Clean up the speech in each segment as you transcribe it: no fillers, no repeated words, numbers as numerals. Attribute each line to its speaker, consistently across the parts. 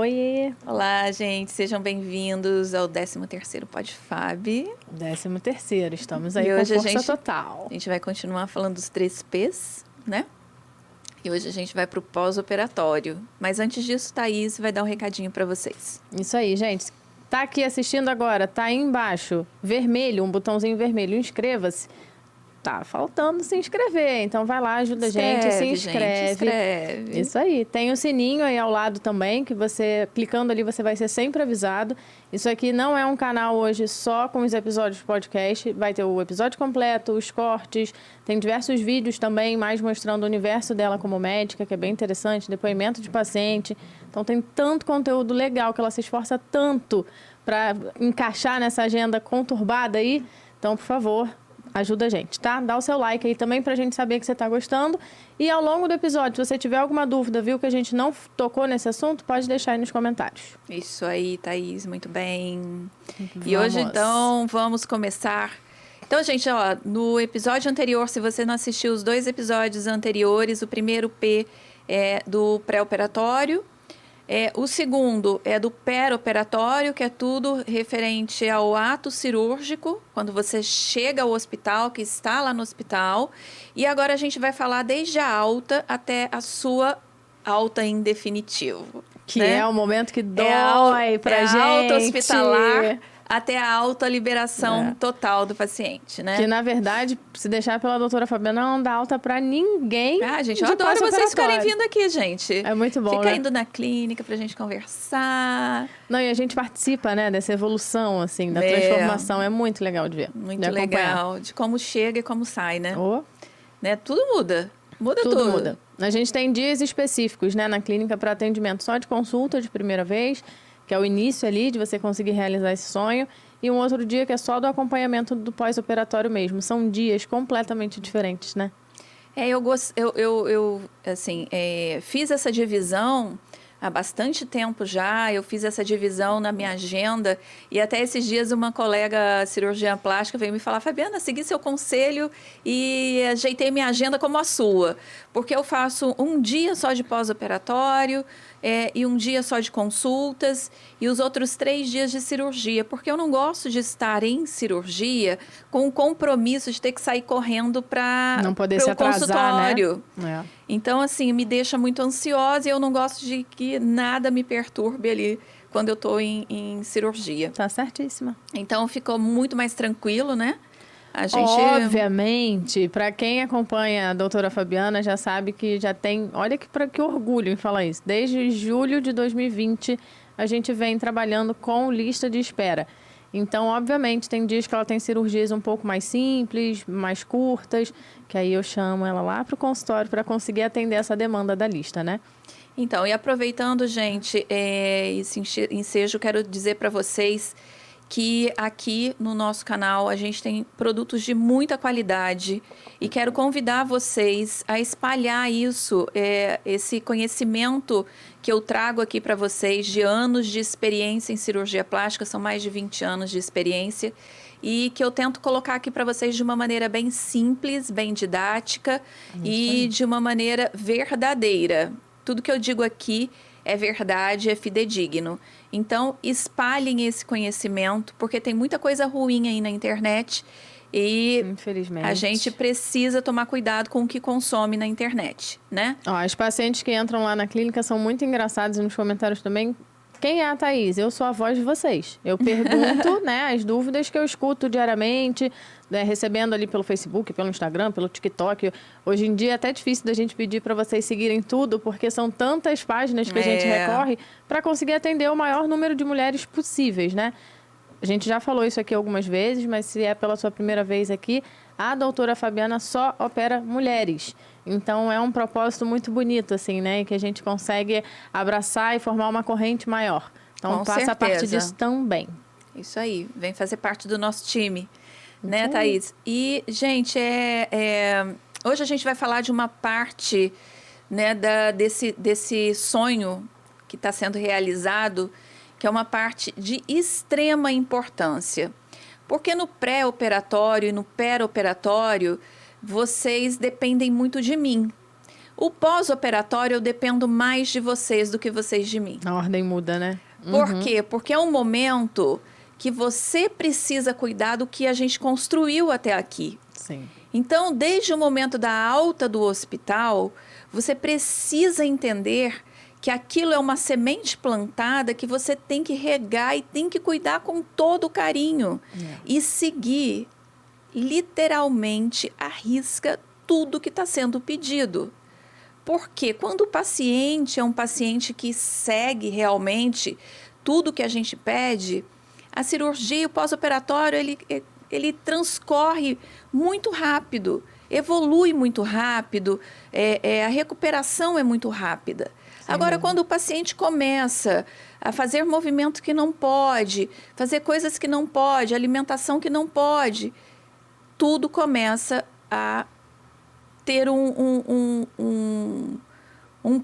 Speaker 1: Oi!
Speaker 2: Olá, gente, sejam bem-vindos ao 13º PodFab.
Speaker 1: 13º, estamos aí
Speaker 2: E
Speaker 1: com
Speaker 2: hoje
Speaker 1: força total.
Speaker 2: A gente vai continuar falando dos 3 P's, né? E hoje a gente vai para o pós-operatório. Mas antes disso, Thaís vai dar um recadinho para vocês.
Speaker 1: Isso aí, gente. Tá aqui assistindo agora, tá aí embaixo, vermelho, um botãozinho vermelho, inscreva-se. Tá faltando se inscrever, então vai lá, ajuda a gente, se inscreve.
Speaker 2: Inscreve.
Speaker 1: Isso aí. Tem o sininho aí ao lado também, que você, clicando ali, você vai ser sempre avisado. Isso aqui não é um canal hoje só com os episódios de podcast, vai ter o episódio completo, os cortes, tem diversos vídeos também, mais mostrando o universo dela como médica, que é bem interessante, depoimento de paciente. Então tem tanto conteúdo legal que ela se esforça tanto para encaixar nessa agenda conturbada aí. Então, por favor, ajuda a gente, tá? Dá o seu like aí também pra gente saber que você tá gostando. E ao longo do episódio, se você tiver alguma dúvida, viu, que a gente não tocou nesse assunto, pode deixar aí nos comentários.
Speaker 2: Isso aí, Thaís, muito bem.
Speaker 1: Vamos.
Speaker 2: E hoje, então, vamos começar. Então, gente, ó, no episódio anterior, se você não assistiu os 2 episódios anteriores, o primeiro P é do pré-operatório. O segundo é do pera-operatório, que é tudo referente ao ato cirúrgico, quando você chega ao hospital, que está lá no hospital. E agora a gente vai falar desde a alta até a sua alta em definitivo.
Speaker 1: Que
Speaker 2: né?
Speaker 1: é o momento que dói pra gente.
Speaker 2: A alta hospitalar até a alta liberação total do paciente, né?
Speaker 1: Que, na verdade, se deixar pela doutora Fabiana, não dá alta pra ninguém.
Speaker 2: Ah, gente, eu adoro vocês ficarem vindo aqui, gente.
Speaker 1: É muito bom,
Speaker 2: Fica
Speaker 1: né?
Speaker 2: indo na clínica pra gente conversar.
Speaker 1: Não, e a gente participa, né, dessa evolução, assim, da transformação. É muito legal de ver.
Speaker 2: Muito
Speaker 1: de
Speaker 2: legal. De como chega e como sai, né?
Speaker 1: Oh.
Speaker 2: Né? Tudo muda. Tudo
Speaker 1: Muda. A gente tem dias específicos, né, na clínica para atendimento só de consulta de primeira vez, que é o início ali de você conseguir realizar esse sonho, e um outro dia que é só do acompanhamento do pós-operatório mesmo. São dias completamente diferentes, né?
Speaker 2: Eu fiz essa divisão há bastante tempo já. Eu fiz essa divisão na minha agenda e até esses dias uma colega cirurgiã plástica veio me falar: Fabiana, segui seu conselho e ajeitei minha agenda como a sua, porque eu faço um dia só de pós-operatório e um dia só de consultas e os outros 3 dias de cirurgia, porque eu não gosto de estar em cirurgia com o compromisso de ter que sair correndo para o consultório.
Speaker 1: Né?
Speaker 2: Então, assim, me deixa muito ansiosa e eu não gosto de que nada me perturbe ali quando eu estou em cirurgia.
Speaker 1: Tá certíssima.
Speaker 2: Então, ficou muito mais tranquilo, né? A gente...
Speaker 1: Obviamente, para quem acompanha a doutora Fabiana já sabe que já tem... Olha que orgulho em falar isso. Desde julho de 2020, a gente vem trabalhando com lista de espera. Então, obviamente, tem dias que ela tem cirurgias um pouco mais simples, mais curtas, que aí eu chamo ela lá para o consultório para conseguir atender essa demanda da lista, né?
Speaker 2: Então, e aproveitando, gente, esse ensejo, quero dizer para vocês que aqui no nosso canal a gente tem produtos de muita qualidade e quero convidar vocês a espalhar isso, esse conhecimento que eu trago aqui para vocês de anos de experiência em cirurgia plástica, são mais de 20 anos de experiência, e que eu tento colocar aqui para vocês de uma maneira bem simples, bem didática e de uma maneira verdadeira. Tudo que eu digo aqui é verdade, é fidedigno. Então, espalhem esse conhecimento, porque tem muita coisa ruim aí na internet e
Speaker 1: infelizmente
Speaker 2: a gente precisa tomar cuidado com o que consome na internet, né?
Speaker 1: Ó, as pacientes que entram lá na clínica são muito engraçadas nos comentários também. Quem é a Thaís? Eu sou a voz de vocês. Eu pergunto, né, as dúvidas que eu escuto diariamente, né, recebendo ali pelo Facebook, pelo Instagram, pelo TikTok. Hoje em dia é até difícil da gente pedir para vocês seguirem tudo, porque são tantas páginas que a gente recorre para conseguir atender o maior número de mulheres possíveis, né? A gente já falou isso aqui algumas vezes, mas se é pela sua primeira vez aqui, a doutora Fabiana só opera mulheres. Então, é um propósito muito bonito, assim, né? Que a gente consegue abraçar e formar uma corrente maior. Então, faça parte disso também.
Speaker 2: Isso aí. Vem fazer parte do nosso time. Né, Thaís? E, gente, hoje a gente vai falar de uma parte, né, desse sonho que está sendo realizado, que é uma parte de extrema importância. Porque no pré-operatório e no pera-operatório, vocês dependem muito de mim. O pós-operatório eu dependo mais de vocês do que vocês de mim.
Speaker 1: A ordem muda, né?
Speaker 2: Por quê? Porque é um momento que você precisa cuidar do que a gente construiu até aqui.
Speaker 1: Sim.
Speaker 2: Então, desde o momento da alta do hospital, você precisa entender que aquilo é uma semente plantada que você tem que regar e tem que cuidar com todo carinho. E seguir, literalmente, à risca tudo que está sendo pedido. Porque quando o paciente é um paciente que segue realmente tudo que a gente pede, a cirurgia e o pós-operatório, ele transcorre muito rápido, evolui muito rápido, a recuperação é muito rápida. Agora, quando o paciente começa a fazer movimento que não pode, fazer coisas que não pode, alimentação que não pode, tudo começa a ter um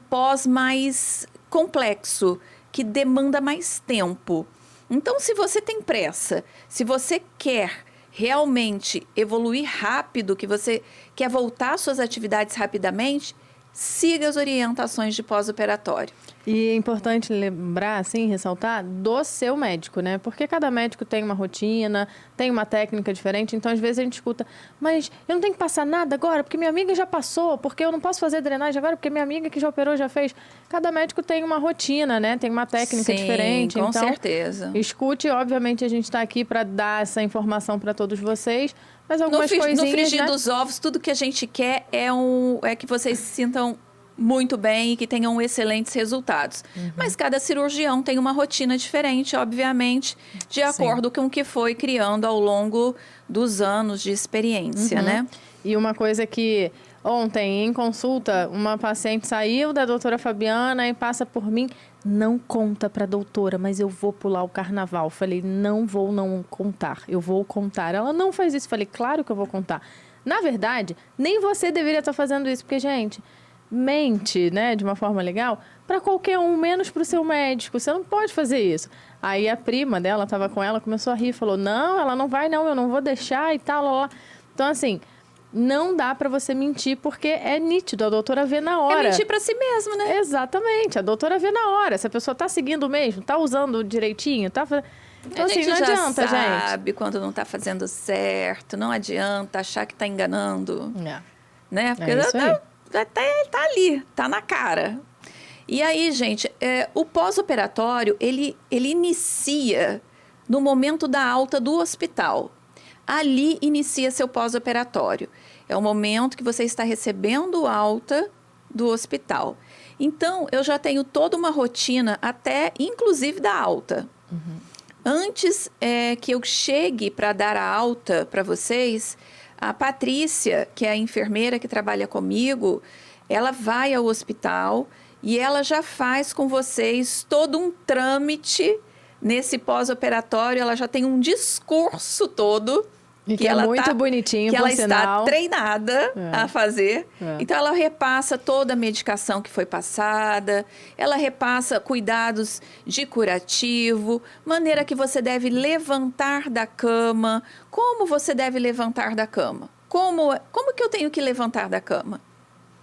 Speaker 2: pós mais complexo, que demanda mais tempo. Então, se você tem pressa, se você quer realmente evoluir rápido, que você quer voltar às suas atividades rapidamente, siga as orientações de pós-operatório.
Speaker 1: E é importante lembrar, assim, ressaltar do seu médico, né? Porque cada médico tem uma rotina, tem uma técnica diferente. Então, às vezes, a gente escuta, mas eu não tenho que passar nada agora, porque minha amiga já passou, porque eu não posso fazer drenagem agora, porque minha amiga que já operou já fez. Cada médico tem uma rotina, né? Tem uma técnica diferente.
Speaker 2: Com
Speaker 1: então,
Speaker 2: certeza.
Speaker 1: Escute, obviamente, a gente está aqui para dar essa informação para todos vocês. Mas algumas coisinhas,
Speaker 2: no frigir
Speaker 1: né?
Speaker 2: dos ovos, tudo que a gente quer é que vocês se sintam muito bem e que tenham excelentes resultados. Mas cada cirurgião tem uma rotina diferente, obviamente, de acordo com o que foi criando ao longo dos anos de experiência, né?
Speaker 1: E uma coisa que ontem, em consulta, uma paciente saiu da doutora Fabiana e passa por mim, não conta para a doutora, mas eu vou pular o carnaval. Falei, não vou não contar, eu vou contar. Ela não faz isso. Falei, claro que eu vou contar. Na verdade, nem você deveria estar fazendo isso, porque, gente, mente, né, de uma forma legal, para qualquer um, menos para o seu médico. Você não pode fazer isso. Aí a prima dela estava com ela, começou a rir, falou, não, ela não vai não, eu não vou deixar e tal, lá. Então, assim, não dá para você mentir, porque é nítido, a doutora vê na hora.
Speaker 2: É mentir para si mesmo, né?
Speaker 1: Exatamente, a doutora vê na hora. Se a pessoa tá seguindo mesmo, tá usando direitinho, tá fazendo... Então, assim, não adianta, gente.
Speaker 2: A gente sabe quando não tá fazendo certo, não adianta achar que tá enganando, né? Porque
Speaker 1: isso aí.
Speaker 2: tá ali, tá na cara. E aí, gente, o pós-operatório, ele inicia no momento da alta do hospital. Ali inicia seu pós-operatório. É o momento que você está recebendo alta do hospital. Então, eu já tenho toda uma rotina, até inclusive da alta. Antes que eu chegue para dar a alta para vocês, a Patrícia, que é a enfermeira que trabalha comigo, ela vai ao hospital e ela já faz com vocês todo um trâmite nesse pós-operatório. Ela já tem um discurso todo.
Speaker 1: E que ela muito bonitinho,
Speaker 2: que
Speaker 1: por
Speaker 2: ela
Speaker 1: sinal.
Speaker 2: está treinada a fazer. Então, ela repassa toda a medicação que foi passada, ela repassa cuidados de curativo, maneira que você deve levantar da cama, como você deve levantar da cama. Como que eu tenho que levantar da cama?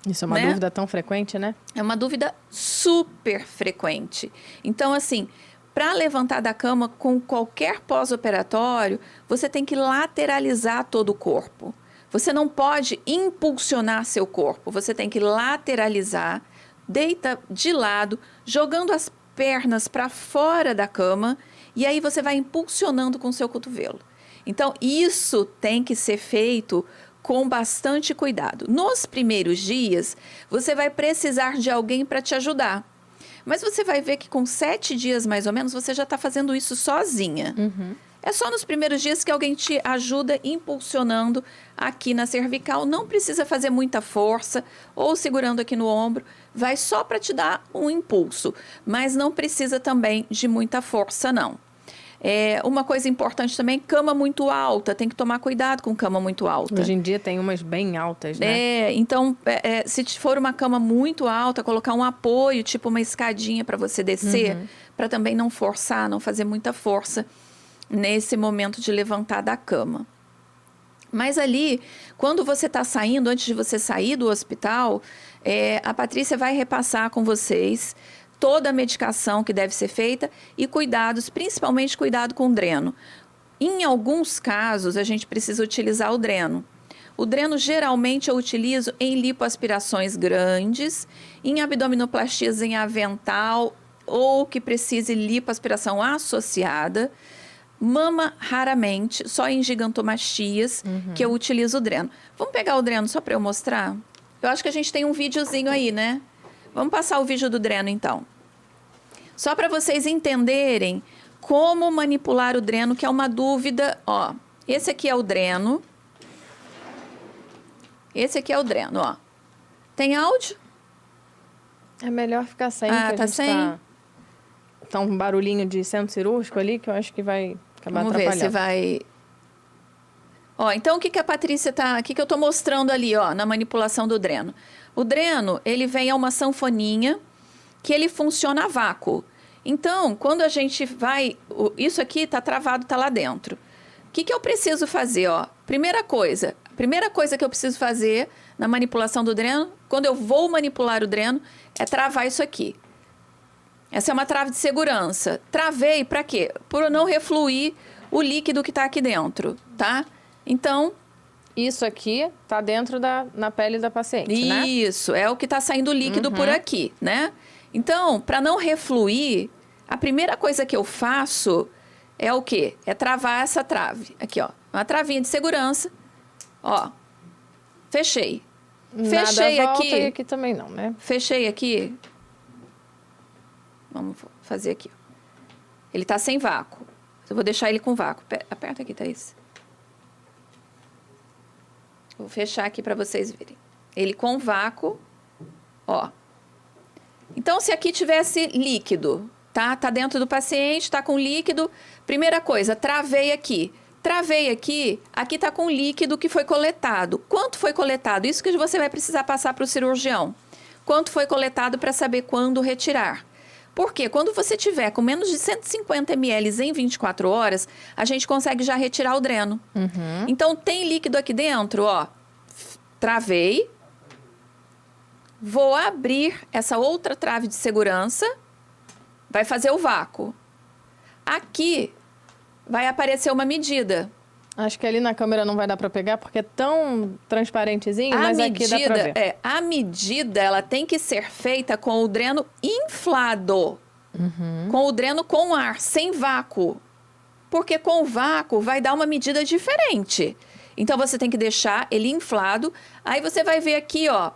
Speaker 1: Isso é uma dúvida tão frequente, né?
Speaker 2: É uma dúvida super frequente. Então, assim, para levantar da cama com qualquer pós-operatório, você tem que lateralizar todo o corpo. Você não pode impulsionar seu corpo, você tem que lateralizar, deita de lado, jogando as pernas para fora da cama e aí você vai impulsionando com seu cotovelo. Então, isso tem que ser feito com bastante cuidado. Nos primeiros dias, você vai precisar de alguém para te ajudar. Mas você vai ver que com 7 dias, mais ou menos, você já está fazendo isso sozinha. É só nos primeiros dias que alguém te ajuda impulsionando aqui na cervical. Não precisa fazer muita força ou segurando aqui no ombro. Vai só para te dar um impulso. Mas não precisa também de muita força, não. Uma coisa importante também, cama muito alta. Tem que tomar cuidado com cama muito alta.
Speaker 1: Hoje em dia tem umas bem altas, né?
Speaker 2: Então, se for uma cama muito alta, colocar um apoio, tipo uma escadinha para você descer, para também não forçar, não fazer muita força nesse momento de levantar da cama. Mas ali, quando você está saindo, antes de você sair do hospital, a Patrícia vai repassar com vocês toda a medicação que deve ser feita e cuidados, principalmente cuidado com o dreno. Em alguns casos, a gente precisa utilizar o dreno. O dreno, geralmente, eu utilizo em lipoaspirações grandes, em abdominoplastias em avental ou que precise lipoaspiração associada. Mama, raramente, só em gigantomastias que eu utilizo o dreno. Vamos pegar o dreno só para eu mostrar? Eu acho que a gente tem um videozinho aí, né? Vamos passar o vídeo do dreno, então. Só para vocês entenderem como manipular o dreno, que é uma dúvida. Ó, esse aqui é o dreno. Esse aqui é o dreno, ó. Tem áudio?
Speaker 1: É melhor ficar sem.
Speaker 2: Ah,
Speaker 1: que a
Speaker 2: tá
Speaker 1: gente
Speaker 2: sem?
Speaker 1: Tá um barulhinho de centro cirúrgico ali, que eu acho que vai acabar
Speaker 2: Vamos ver
Speaker 1: atrapalhando.
Speaker 2: se vai... Ó, então o que a Patrícia tá... O que eu tô mostrando ali, ó, na manipulação do dreno? O dreno, ele vem a uma sanfoninha que ele funciona a vácuo. Então, quando a gente vai... Isso aqui tá travado, tá lá dentro. O que eu preciso fazer, ó? Primeira coisa que eu preciso fazer na manipulação do dreno, quando eu vou manipular o dreno, é travar isso aqui. Essa é uma trave de segurança. Travei para quê? Por não refluir o líquido que está aqui dentro, tá? Então...
Speaker 1: Isso aqui tá dentro na pele da paciente, né?
Speaker 2: Isso, é o que está saindo líquido por aqui, né? Então, para não refluir, a primeira coisa que eu faço é o quê? É travar essa trave. Aqui, ó. Uma travinha de segurança. Ó. Fechei. Fechei
Speaker 1: Nada volta
Speaker 2: aqui.
Speaker 1: E aqui também não, né?
Speaker 2: Fechei aqui. Vamos fazer aqui. Ó. Ele tá sem vácuo. Eu vou deixar ele com vácuo. Aperta aqui, Thaís. Vou fechar aqui para vocês verem. Ele com vácuo. Ó. Então, se aqui tivesse líquido, tá? Tá dentro do paciente, tá com líquido. Primeira coisa, travei aqui. Travei aqui tá com líquido que foi coletado. Quanto foi coletado? Isso que você vai precisar passar para o cirurgião. Quanto foi coletado para saber quando retirar. Porque quando você tiver com menos de 150 ml em 24 horas, a gente consegue já retirar o dreno. Então, tem líquido aqui dentro, ó. Travei. Vou abrir essa outra trave de segurança. Vai fazer o vácuo. Aqui vai aparecer uma medida.
Speaker 1: Acho que ali na câmera não vai dar para pegar, porque é tão transparentezinho, mas aqui dá para ver.
Speaker 2: A medida, ela tem que ser feita com o dreno inflado. Com o dreno com ar, sem vácuo. Porque com o vácuo vai dar uma medida diferente. Então, você tem que deixar ele inflado. Aí, você vai ver aqui, ó,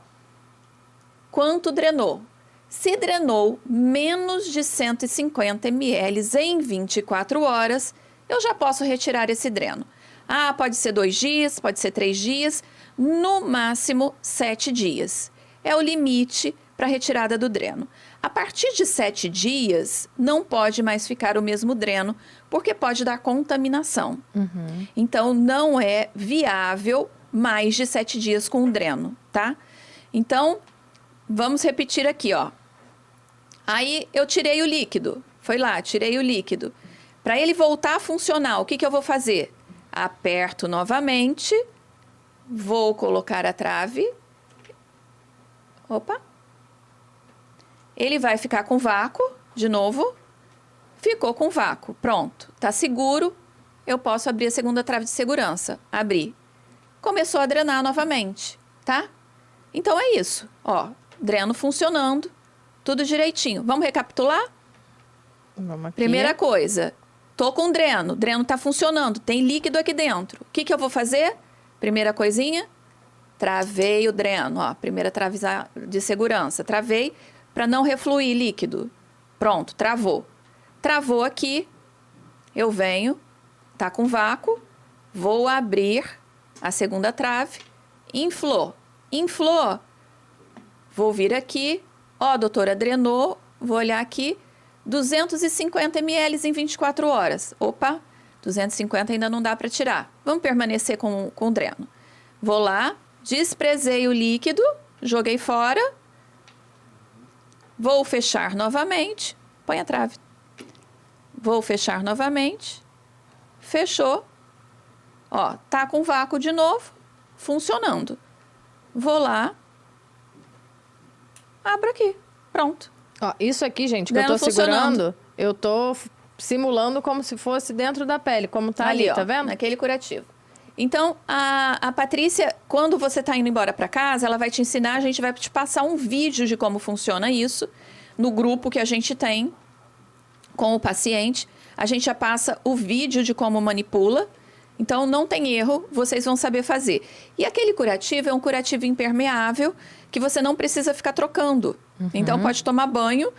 Speaker 2: quanto drenou. Se drenou menos de 150 ml em 24 horas, eu já posso retirar esse dreno. Ah, pode ser 2 dias, pode ser 3 dias, no máximo 7 dias. É o limite para retirada do dreno. A partir de 7 dias, não pode mais ficar o mesmo dreno, porque pode dar contaminação. Então, não é viável mais de 7 dias com o dreno, tá? Então, vamos repetir aqui, ó. Aí, eu tirei o líquido. Foi lá, tirei o líquido. Para ele voltar a funcionar, o que eu vou fazer? Aperto novamente. Vou colocar a trave. Opa. Ele vai ficar com vácuo, de novo. Ficou com vácuo, pronto. Tá seguro, eu posso abrir a segunda trave de segurança. Abri. Começou a drenar novamente, tá? Então, é isso. Ó, dreno funcionando, tudo direitinho. Vamos recapitular?
Speaker 1: Vamos aqui.
Speaker 2: Primeira coisa, tô com dreno tá funcionando, tem líquido aqui dentro. O que eu vou fazer? Primeira coisinha, travei o dreno, ó, primeira trave de segurança. Travei para não refluir líquido. Pronto, travou. Travou aqui, eu venho, tá com vácuo, vou abrir a segunda trave, inflou. Inflou, vou vir aqui, ó, doutora, drenou, vou olhar aqui, 250 ml em 24 horas. Opa, 250 ainda não dá para tirar. Vamos permanecer com o dreno. Vou lá, desprezei o líquido, joguei fora. Vou fechar novamente. Põe a trave. Vou fechar novamente. Fechou. Ó, tá com vácuo de novo, funcionando. Vou lá, abro aqui, pronto.
Speaker 1: Ó, isso aqui, gente, que eu
Speaker 2: Dreno
Speaker 1: tô segurando, eu tô simulando como se fosse dentro da pele, como tá ali,
Speaker 2: ó,
Speaker 1: tá vendo?
Speaker 2: naquele curativo. Então, a Patrícia, quando você tá indo embora para casa, ela vai te ensinar, a gente vai te passar um vídeo de como funciona isso no grupo que a gente tem com o paciente. A gente já passa o vídeo de como manipula. Então, não tem erro, vocês vão saber fazer. E aquele curativo é um curativo impermeável que você não precisa ficar trocando. Então, pode tomar banho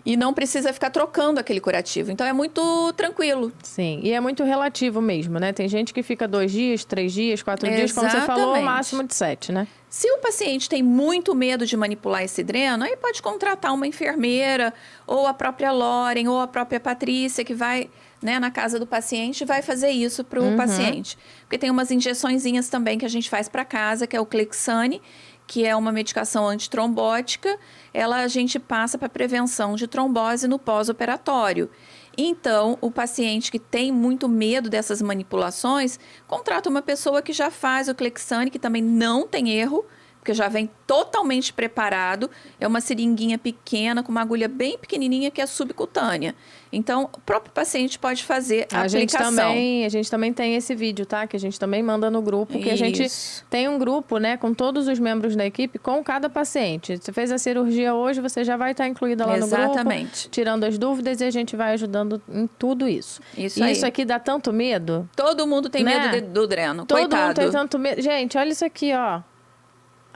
Speaker 2: e não precisa ficar trocando aquele curativo. Então, é muito tranquilo.
Speaker 1: Sim, e é muito relativo mesmo, né? Tem gente que fica 2 dias, 3 dias, 4 dias, como você falou,
Speaker 2: Exatamente.
Speaker 1: máximo de 7, né?
Speaker 2: Se o paciente tem muito medo de manipular esse dreno, aí pode contratar uma enfermeira, ou a própria Loren, ou a própria Patrícia, que vai, né, na casa do paciente e vai fazer isso para o paciente. Porque tem umas injeçõezinhas também que a gente faz para casa, que é o Clexane, que é uma medicação antitrombótica. Ela a gente passa para prevenção de trombose no pós-operatório. Então, o paciente que tem muito medo dessas manipulações, contrata uma pessoa que já faz o Clexane, que também não tem erro, porque já vem totalmente preparado. É uma seringuinha pequena, com uma agulha bem pequenininha, que é subcutânea. Então, o próprio paciente pode fazer a aplicação.
Speaker 1: A gente também tem esse vídeo, tá? Que a gente também manda no grupo, que a gente tem um grupo, né, com todos os membros da equipe, com cada paciente. Você fez a cirurgia hoje, você já vai estar incluída lá no grupo.
Speaker 2: Exatamente.
Speaker 1: Tirando as dúvidas, e a gente vai ajudando em tudo isso.
Speaker 2: Isso
Speaker 1: e
Speaker 2: aí.
Speaker 1: isso aqui dá tanto medo.
Speaker 2: Todo mundo tem
Speaker 1: né?
Speaker 2: medo do dreno,
Speaker 1: Todo
Speaker 2: coitado.
Speaker 1: mundo tem tanto medo. Gente, olha isso aqui, ó.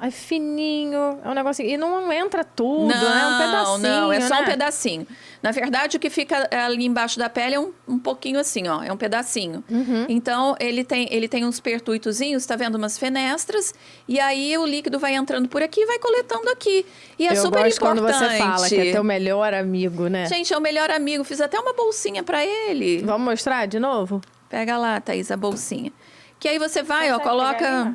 Speaker 1: Ai, fininho, é um negocinho. E não entra tudo, né? É um pedacinho.
Speaker 2: Não, é só
Speaker 1: né?
Speaker 2: um pedacinho. Na verdade, o que fica ali embaixo da pele é um pouquinho assim, ó. É um pedacinho. Então, ele tem uns pertuitozinhos, tá vendo? Umas fenestras. E aí, o líquido vai entrando por aqui e vai coletando aqui. E é super
Speaker 1: gosto
Speaker 2: importante.
Speaker 1: quando você fala que é teu melhor amigo, né?
Speaker 2: Gente, é o melhor amigo. Fiz até uma bolsinha pra ele.
Speaker 1: Vamos mostrar de novo?
Speaker 2: Pega lá, Thaís, a bolsinha. Que aí você vai, ó, coloca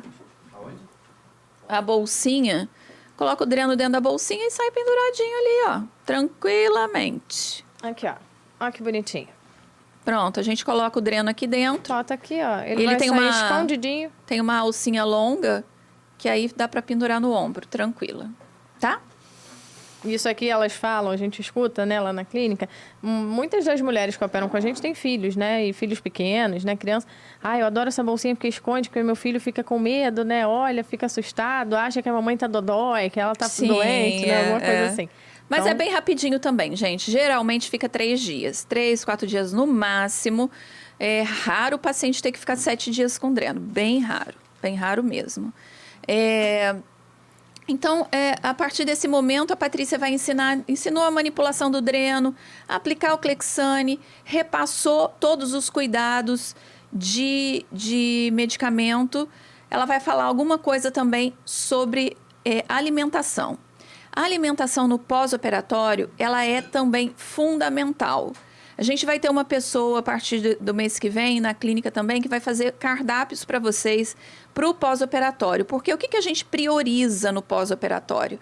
Speaker 2: a bolsinha, coloca o dreno dentro da bolsinha e sai penduradinho ali, ó, tranquilamente.
Speaker 1: Aqui, ó. Ó que bonitinho.
Speaker 2: Pronto, a gente coloca o dreno aqui dentro.
Speaker 1: Bota aqui, ó. Ele vai
Speaker 2: tem
Speaker 1: sair
Speaker 2: uma
Speaker 1: escondidinho.
Speaker 2: Tem uma alcinha longa que aí dá pra pendurar no ombro, tranquila, tá?
Speaker 1: Isso aqui elas falam, a gente escuta, né, lá na clínica. Muitas das mulheres que operam com a gente têm filhos, né? E filhos pequenos, né? Crianças. Ah, eu adoro essa bolsinha porque esconde, porque meu filho fica com medo, né? Olha, fica assustado, acha que a mamãe tá dodói, que ela tá doente, né? Alguma coisa assim.
Speaker 2: Mas
Speaker 1: então,
Speaker 2: é bem rapidinho também, gente. Geralmente fica 3 dias. 3, 4 dias no máximo. É raro o paciente ter que ficar 7 dias com dreno. Bem raro mesmo. Então, a partir desse momento, a Patrícia vai ensinou a manipulação do dreno, aplicar o Clexane, repassou todos os cuidados de medicamento. Ela vai falar alguma coisa também sobre alimentação. A alimentação no pós-operatório, ela é também fundamental. A gente vai ter uma pessoa, a partir do mês que vem, na clínica também, que vai fazer cardápios para vocês para o pós-operatório. Porque o que a gente prioriza no pós-operatório?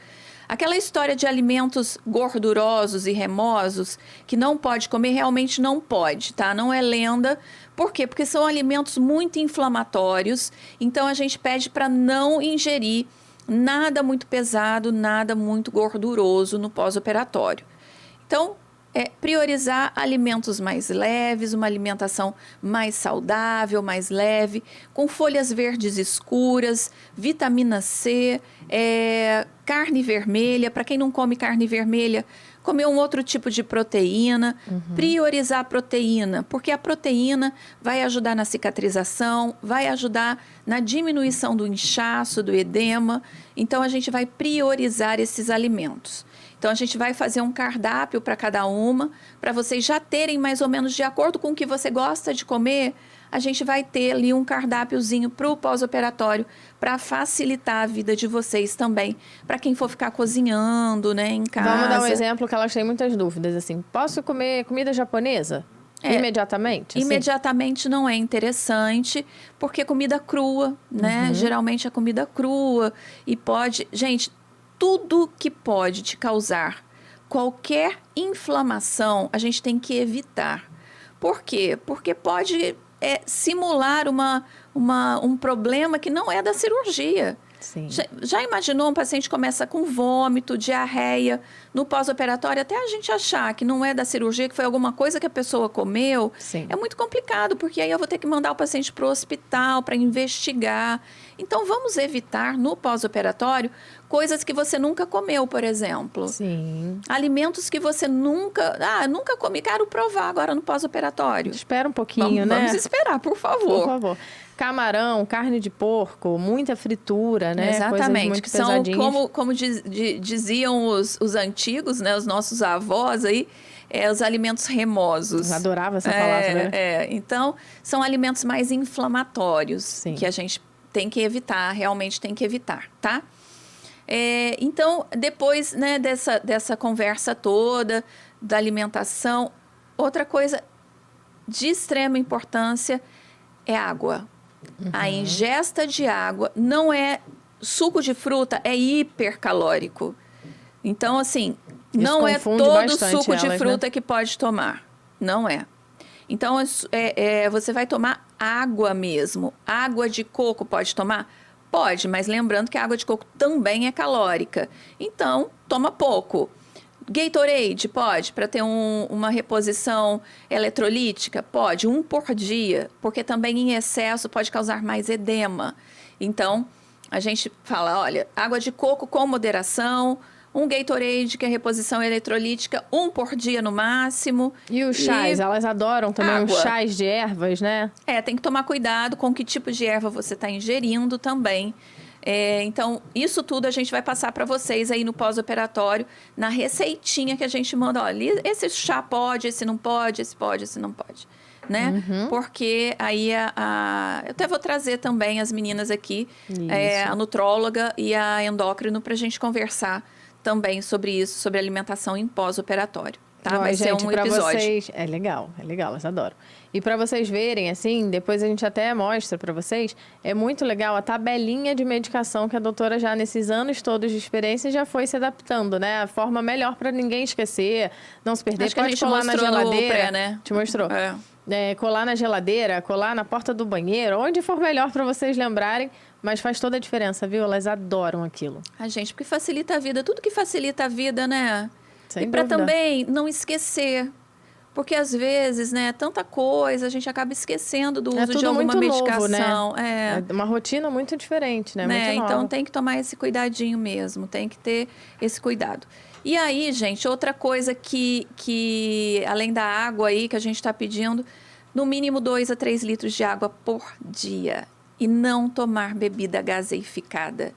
Speaker 2: Aquela história de alimentos gordurosos e remosos que não pode comer, realmente não pode, tá? Não é lenda. Por quê? Porque são alimentos muito inflamatórios. Então, a gente pede para não ingerir nada muito pesado, nada muito gorduroso no pós-operatório. Então, priorizar alimentos mais leves, uma alimentação mais saudável, mais leve, com folhas verdes escuras, vitamina C, carne vermelha. Para quem não come carne vermelha, comer um outro tipo de proteína. Priorizar a proteína, porque a proteína vai ajudar na cicatrização, vai ajudar na diminuição do inchaço, do edema. Então, a gente vai priorizar esses alimentos. Então, a gente vai fazer um cardápio para cada uma, para vocês já terem mais ou menos de acordo com o que você gosta de comer. A gente vai ter ali um cardápiozinho para o pós-operatório, para facilitar a vida de vocês também, para quem for ficar cozinhando, né, em casa.
Speaker 1: Vamos dar um exemplo que elas têm muitas dúvidas, assim. Posso comer comida japonesa? Imediatamente? Assim?
Speaker 2: Imediatamente não é interessante, porque é comida crua, né? Geralmente é comida crua e pode... Gente, tudo que pode te causar qualquer inflamação, a gente tem que evitar. Por quê? Porque pode simular uma um problema que não é da cirurgia.
Speaker 1: Sim.
Speaker 2: Já imaginou um paciente começa com vômito, diarreia, no pós-operatório, até a gente achar que não é da cirurgia, que foi alguma coisa que a pessoa comeu,
Speaker 1: Sim.
Speaker 2: é muito complicado, porque aí eu vou ter que mandar o paciente para o hospital para investigar. Então, vamos evitar no pós-operatório coisas que você nunca comeu, por exemplo.
Speaker 1: Sim.
Speaker 2: Alimentos que você nunca comi, quero provar agora no pós-operatório.
Speaker 1: Espera um pouquinho, né?
Speaker 2: Vamos esperar, por favor.
Speaker 1: Por favor. Camarão, carne de porco, muita fritura, né?
Speaker 2: Exatamente.
Speaker 1: Coisas muito
Speaker 2: que são,
Speaker 1: pesadinhas.
Speaker 2: como diziam os antigos, né? Os nossos avós aí, os alimentos remosos.
Speaker 1: Eu adorava essa palavra, né?
Speaker 2: Então, são alimentos mais inflamatórios.
Speaker 1: Sim.
Speaker 2: Que a gente tem que evitar, realmente tem que evitar, tá? Então, depois, né, dessa conversa toda, da alimentação, outra coisa de extrema importância é água. A ingesta de água não é suco de fruta, é hipercalórico. Então, assim, não é todo suco de fruta, né, que pode tomar. Não é. Então, você vai tomar água mesmo. Água de coco pode tomar? Pode, mas lembrando que a água de coco também é calórica. Então, toma pouco. Gatorade pode, para ter uma reposição eletrolítica? Pode, 1 por dia, porque também em excesso pode causar mais edema. Então, a gente fala, olha, água de coco com moderação, um Gatorade, que é reposição eletrolítica, 1 por dia no máximo.
Speaker 1: E os chás, elas adoram também os chás de ervas, né?
Speaker 2: Tem que tomar cuidado com que tipo de erva você está ingerindo também. Então, isso tudo a gente vai passar para vocês aí no pós-operatório, na receitinha que a gente manda. Olha, esse chá pode, esse não pode, esse pode, esse não pode. Né? Porque aí eu até vou trazer também as meninas aqui, a nutróloga e a endócrino, para a gente conversar também sobre isso, sobre alimentação em pós-operatório. Tá? Vai ser um episódio.
Speaker 1: Vocês... É legal, elas adoram. E para vocês verem, assim, depois a gente até mostra para vocês, é muito legal a tabelinha de medicação que a doutora já, nesses anos todos de experiência, já foi se adaptando, né? A forma melhor para ninguém esquecer, não se perder.
Speaker 2: Acho que a gente mostrou na geladeira, né?
Speaker 1: Te mostrou. Colar na geladeira, colar na porta do banheiro, onde for melhor para vocês lembrarem, mas faz toda a diferença, viu? Elas adoram aquilo.
Speaker 2: Gente, porque facilita a vida, tudo que facilita a vida, né?
Speaker 1: Sem
Speaker 2: e para
Speaker 1: dúvida.
Speaker 2: também não esquecer, porque às vezes, né, tanta coisa, a gente acaba esquecendo do uso de alguma medicação.
Speaker 1: Novo, né? É uma rotina muito diferente, né? Muito nova.
Speaker 2: Então tem que tomar esse cuidadinho mesmo, tem que ter esse cuidado. E aí, gente, outra coisa que além da água aí que a gente está pedindo, no mínimo 2 a 3 litros de água por dia. E não tomar bebida gaseificada.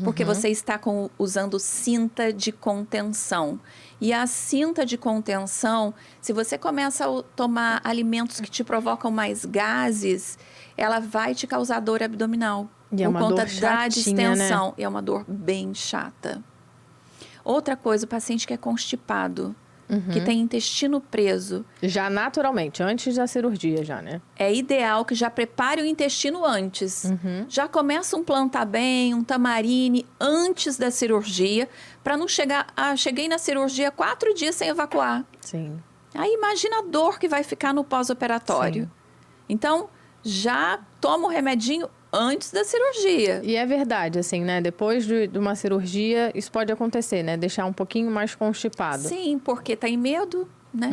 Speaker 2: Porque você está usando cinta de contenção. E a cinta de contenção, se você começa a tomar alimentos que te provocam mais gases, ela vai te causar dor abdominal.
Speaker 1: E é uma
Speaker 2: por conta
Speaker 1: dor chatinha,
Speaker 2: da distensão.
Speaker 1: né?
Speaker 2: É uma dor bem chata. Outra coisa, o paciente que é constipado, que tem intestino preso.
Speaker 1: Já naturalmente, antes da cirurgia já, né?
Speaker 2: É ideal que já prepare o intestino antes. Já começa um plantar bem, um tamarine antes da cirurgia, para não cheguei na cirurgia 4 dias sem evacuar.
Speaker 1: Sim.
Speaker 2: Aí imagina a dor que vai ficar no pós-operatório. Então, já toma o remedinho antes da cirurgia.
Speaker 1: E é verdade, assim, né? Depois de uma cirurgia, isso pode acontecer, né? Deixar um pouquinho mais constipado.
Speaker 2: Sim, porque tem medo, né?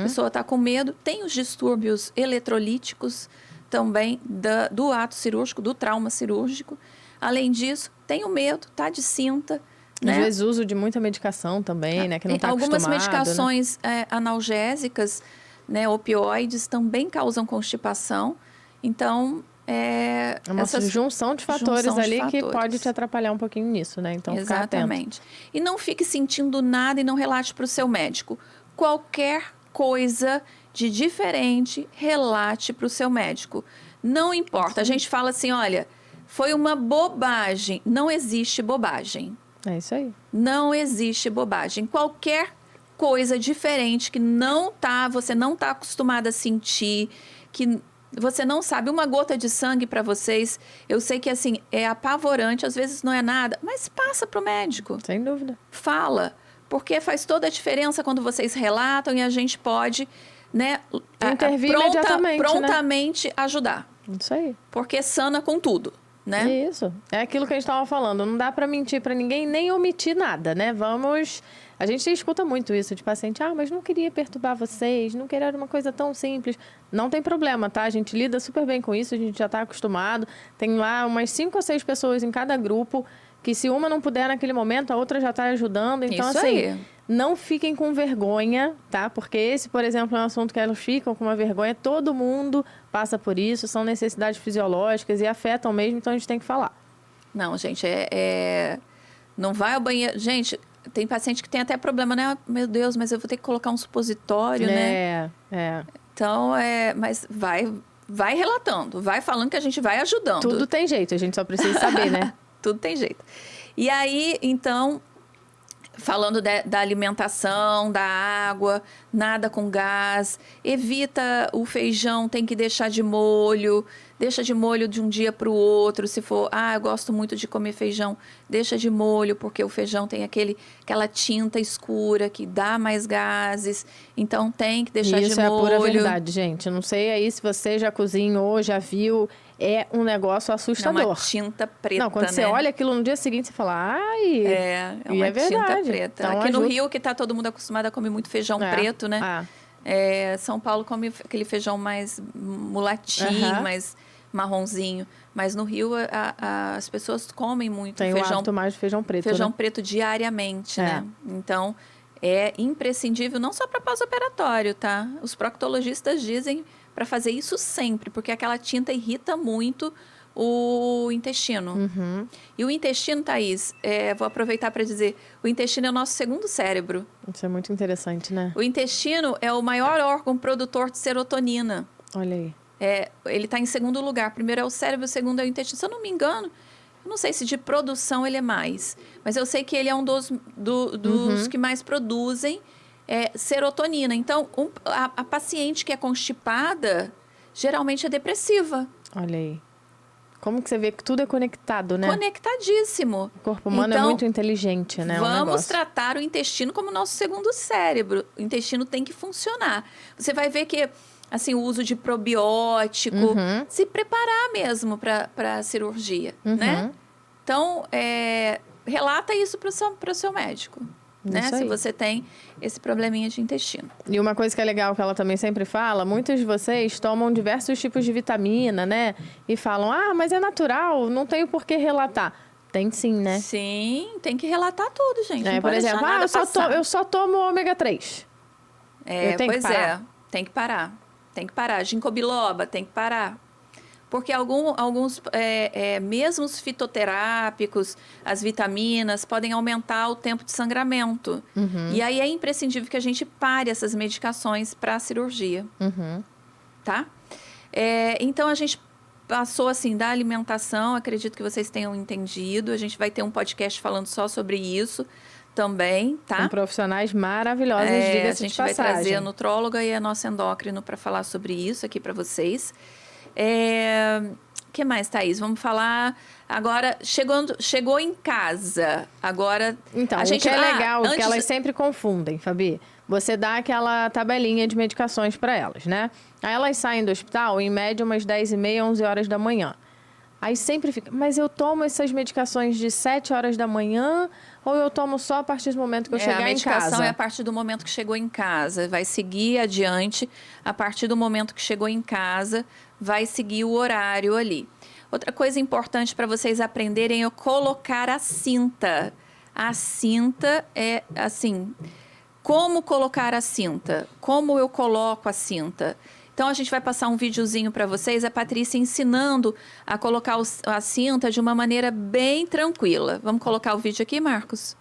Speaker 2: A pessoa está com medo. Tem os distúrbios eletrolíticos também do ato cirúrgico, do trauma cirúrgico. Além disso, tem o medo, tá de cinta. Né?
Speaker 1: Às vezes uso de muita medicação também, né? Que não está acostumado.
Speaker 2: Algumas medicações analgésicas, né? Opioides, também causam constipação. Então,
Speaker 1: é uma junção de fatores que pode te atrapalhar um pouquinho nisso, né? Então, ficar atento.
Speaker 2: Exatamente. E não fique sentindo nada e não relate para o seu médico. Qualquer coisa de diferente, relate para o seu médico. Não importa. A gente fala assim, olha, foi uma bobagem. Não existe bobagem.
Speaker 1: É isso aí.
Speaker 2: Não existe bobagem. Qualquer coisa diferente que você não está acostumado a sentir, que você não sabe, uma gota de sangue para vocês, eu sei que assim, é apavorante, às vezes não é nada, mas passa para o médico.
Speaker 1: Sem dúvida.
Speaker 2: Fala, porque faz toda a diferença quando vocês relatam e a gente pode, né,
Speaker 1: intervir prontamente
Speaker 2: ajudar.
Speaker 1: Isso aí.
Speaker 2: Porque sana com tudo, né?
Speaker 1: Isso. É aquilo que a gente estava falando. Não dá para mentir para ninguém, nem omitir nada, né? Vamos... A gente escuta muito isso de paciente. Ah, mas não queria perturbar vocês, não queria uma coisa tão simples. Não tem problema, tá? A gente lida super bem com isso, a gente já está acostumado. Tem lá umas 5 ou 6 pessoas em cada grupo, que se uma não puder naquele momento, a outra já está ajudando. Então,
Speaker 2: Isso
Speaker 1: assim,
Speaker 2: aí.
Speaker 1: não fiquem com vergonha, tá? Porque esse, por exemplo, é um assunto que elas ficam com uma vergonha. Todo mundo passa por isso, são necessidades fisiológicas e afetam mesmo, então a gente tem que falar.
Speaker 2: Não, gente, não vai ao banheiro. Gente, tem paciente que tem até problema, né? Meu Deus, mas eu vou ter que colocar um supositório, né? Então, mas vai relatando, vai falando que a gente vai ajudando.
Speaker 1: Tudo tem jeito, a gente só precisa saber, né?
Speaker 2: Tudo tem jeito. E aí, então, falando da alimentação, da água, nada com gás, evita o feijão, tem que deixar de molho, deixa de molho de um dia para o outro. Se for, eu gosto muito de comer feijão, deixa de molho, porque o feijão tem aquela tinta escura que dá mais gases, então tem que deixar de molho.
Speaker 1: Isso é a pura verdade, gente. Não sei aí se você já cozinhou, já viu, é um negócio assustador.
Speaker 2: É uma tinta preta,
Speaker 1: não, quando você olha aquilo no dia seguinte, você fala, ai...
Speaker 2: É uma tinta preta.
Speaker 1: Então,
Speaker 2: aqui no Rio, que tá todo mundo acostumado a comer muito feijão preto, né? São Paulo come aquele feijão mais mulatinho, mais marronzinho. Mas no Rio, as pessoas comem muito
Speaker 1: Tem
Speaker 2: feijão...
Speaker 1: Tem mais de feijão preto,
Speaker 2: Feijão
Speaker 1: né?
Speaker 2: preto diariamente, né? Então, é imprescindível, não só para pós-operatório, tá? Os proctologistas dizem para fazer isso sempre, porque aquela tinta irrita muito o intestino. E o intestino, Thaís, vou aproveitar para dizer, o intestino é o nosso segundo cérebro.
Speaker 1: Isso é muito interessante, né?
Speaker 2: O intestino é o maior órgão produtor de serotonina.
Speaker 1: Olha aí.
Speaker 2: Ele está em segundo lugar. Primeiro é o cérebro, o segundo é o intestino. Se eu não me engano, eu não sei se de produção ele é mais, mas eu sei que ele é um dos que mais produzem serotonina. Então, a paciente que é constipada, geralmente é depressiva.
Speaker 1: Olha aí. Como que você vê que tudo é conectado, né?
Speaker 2: Conectadíssimo.
Speaker 1: O corpo humano é muito inteligente, né?
Speaker 2: Vamos tratar o intestino como nosso segundo cérebro. O intestino tem que funcionar. Você vai ver que, assim, o uso de probiótico, se preparar mesmo para a cirurgia, né? Então, relata isso para o seu médico. Né? Se você tem esse probleminha de intestino.
Speaker 1: E uma coisa que é legal que ela também sempre fala, muitos de vocês tomam diversos tipos de vitamina, né? E falam, mas é natural, não tenho por que relatar. Tem sim, né?
Speaker 2: Sim, tem que relatar tudo, gente. Não
Speaker 1: por exemplo, eu só tomo ômega 3.
Speaker 2: Tem que parar. Tem que parar. Ginkgo biloba, tem que parar. Porque alguns, mesmo os fitoterápicos, as vitaminas, podem aumentar o tempo de sangramento. E aí é imprescindível que a gente pare essas medicações para a cirurgia. Tá? Então, a gente passou, assim, da alimentação. Acredito que vocês tenham entendido. A gente vai ter um podcast falando só sobre isso também, tá?
Speaker 1: Com profissionais maravilhosos, diga-se de passagem.
Speaker 2: A gente vai trazer a nutróloga e a nossa endócrino para falar sobre isso aqui para vocês. Que mais, Thaís? Vamos falar agora, chegou em casa, agora...
Speaker 1: Então, o que é legal, que elas sempre confundem, Fabi, você dá aquela tabelinha de medicações para elas, né? Aí elas saem do hospital, em média, umas 10h30, 11 horas da manhã. Aí sempre fica, mas eu tomo essas medicações de 7 horas da manhã ou eu tomo só a partir do momento que eu chegar em casa?
Speaker 2: A medicação é a partir do momento que chegou em casa. Vai seguir adiante a partir do momento que chegou em casa, vai seguir o horário ali. Outra coisa importante para vocês aprenderem é colocar a cinta. A cinta é assim, como colocar a cinta? Como eu coloco a cinta? Então, a gente vai passar um videozinho para vocês, a Patrícia ensinando a colocar a cinta de uma maneira bem tranquila. Vamos colocar o vídeo aqui, Marcos?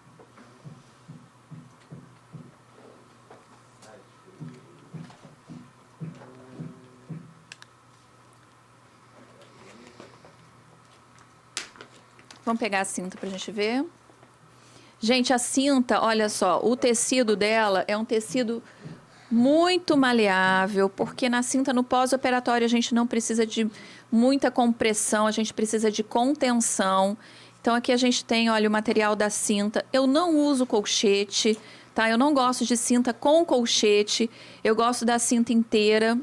Speaker 2: Vamos pegar a cinta para a gente ver. Gente, a cinta, olha só, o tecido dela é um tecido muito maleável, porque na cinta no pós-operatório a gente não precisa de muita compressão, a gente precisa de contenção. Então aqui a gente tem, olha, o material da cinta. Eu não uso colchete, tá? Eu não gosto de cinta com colchete, eu gosto da cinta inteira.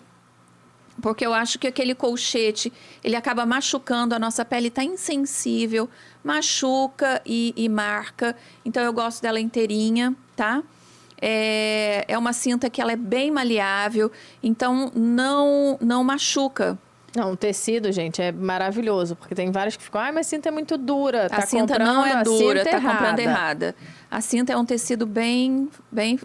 Speaker 2: Porque eu acho que aquele colchete, ele acaba machucando, a nossa pele está insensível, machuca e marca. Então, eu gosto dela inteirinha, tá? É uma cinta que ela é bem maleável, então não machuca.
Speaker 1: Não, o tecido, gente, é maravilhoso, porque tem várias que ficam, mas cinta é muito dura.
Speaker 2: A cinta não é dura, tá comprando
Speaker 1: errada.
Speaker 2: errada. A cinta é um tecido bem,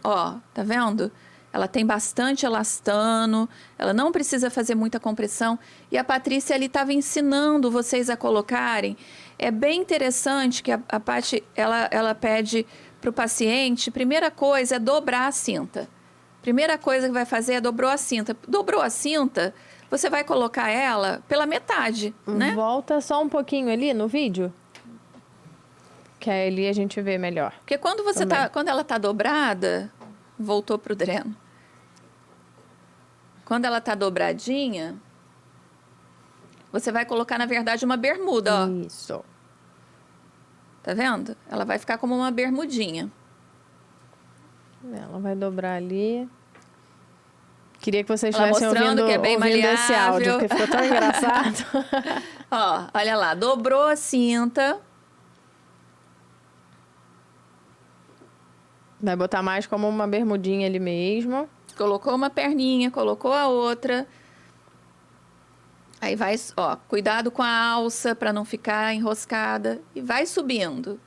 Speaker 2: ó, tá vendo? Ela tem bastante elastano, ela não precisa fazer muita compressão. E a Patrícia, ali estava ensinando vocês a colocarem. É bem interessante que a Paty, ela pede para o paciente, primeira coisa é dobrar a cinta. Primeira coisa que vai fazer é dobrou a cinta. Dobrou a cinta, você vai colocar ela pela metade, né?
Speaker 1: Volta só um pouquinho ali no vídeo, que aí ali a gente vê melhor.
Speaker 2: Porque quando quando ela tá dobrada, voltou pro dreno. Quando ela tá dobradinha, você vai colocar, na verdade, uma bermuda, ó.
Speaker 1: Isso.
Speaker 2: Tá vendo? Ela vai ficar como uma bermudinha.
Speaker 1: Ela vai dobrar ali. Queria que vocês
Speaker 2: Ela
Speaker 1: estivessem
Speaker 2: mostrando
Speaker 1: ouvindo,
Speaker 2: que é bem
Speaker 1: ouvindo esse áudio,
Speaker 2: maleável.
Speaker 1: porque ficou tão engraçado.
Speaker 2: Ó, olha lá, dobrou a cinta.
Speaker 1: Vai botar mais como uma bermudinha ali mesmo.
Speaker 2: Colocou uma perninha, colocou a outra. Aí vai, ó, cuidado com a alça para não ficar enroscada. E vai subindo.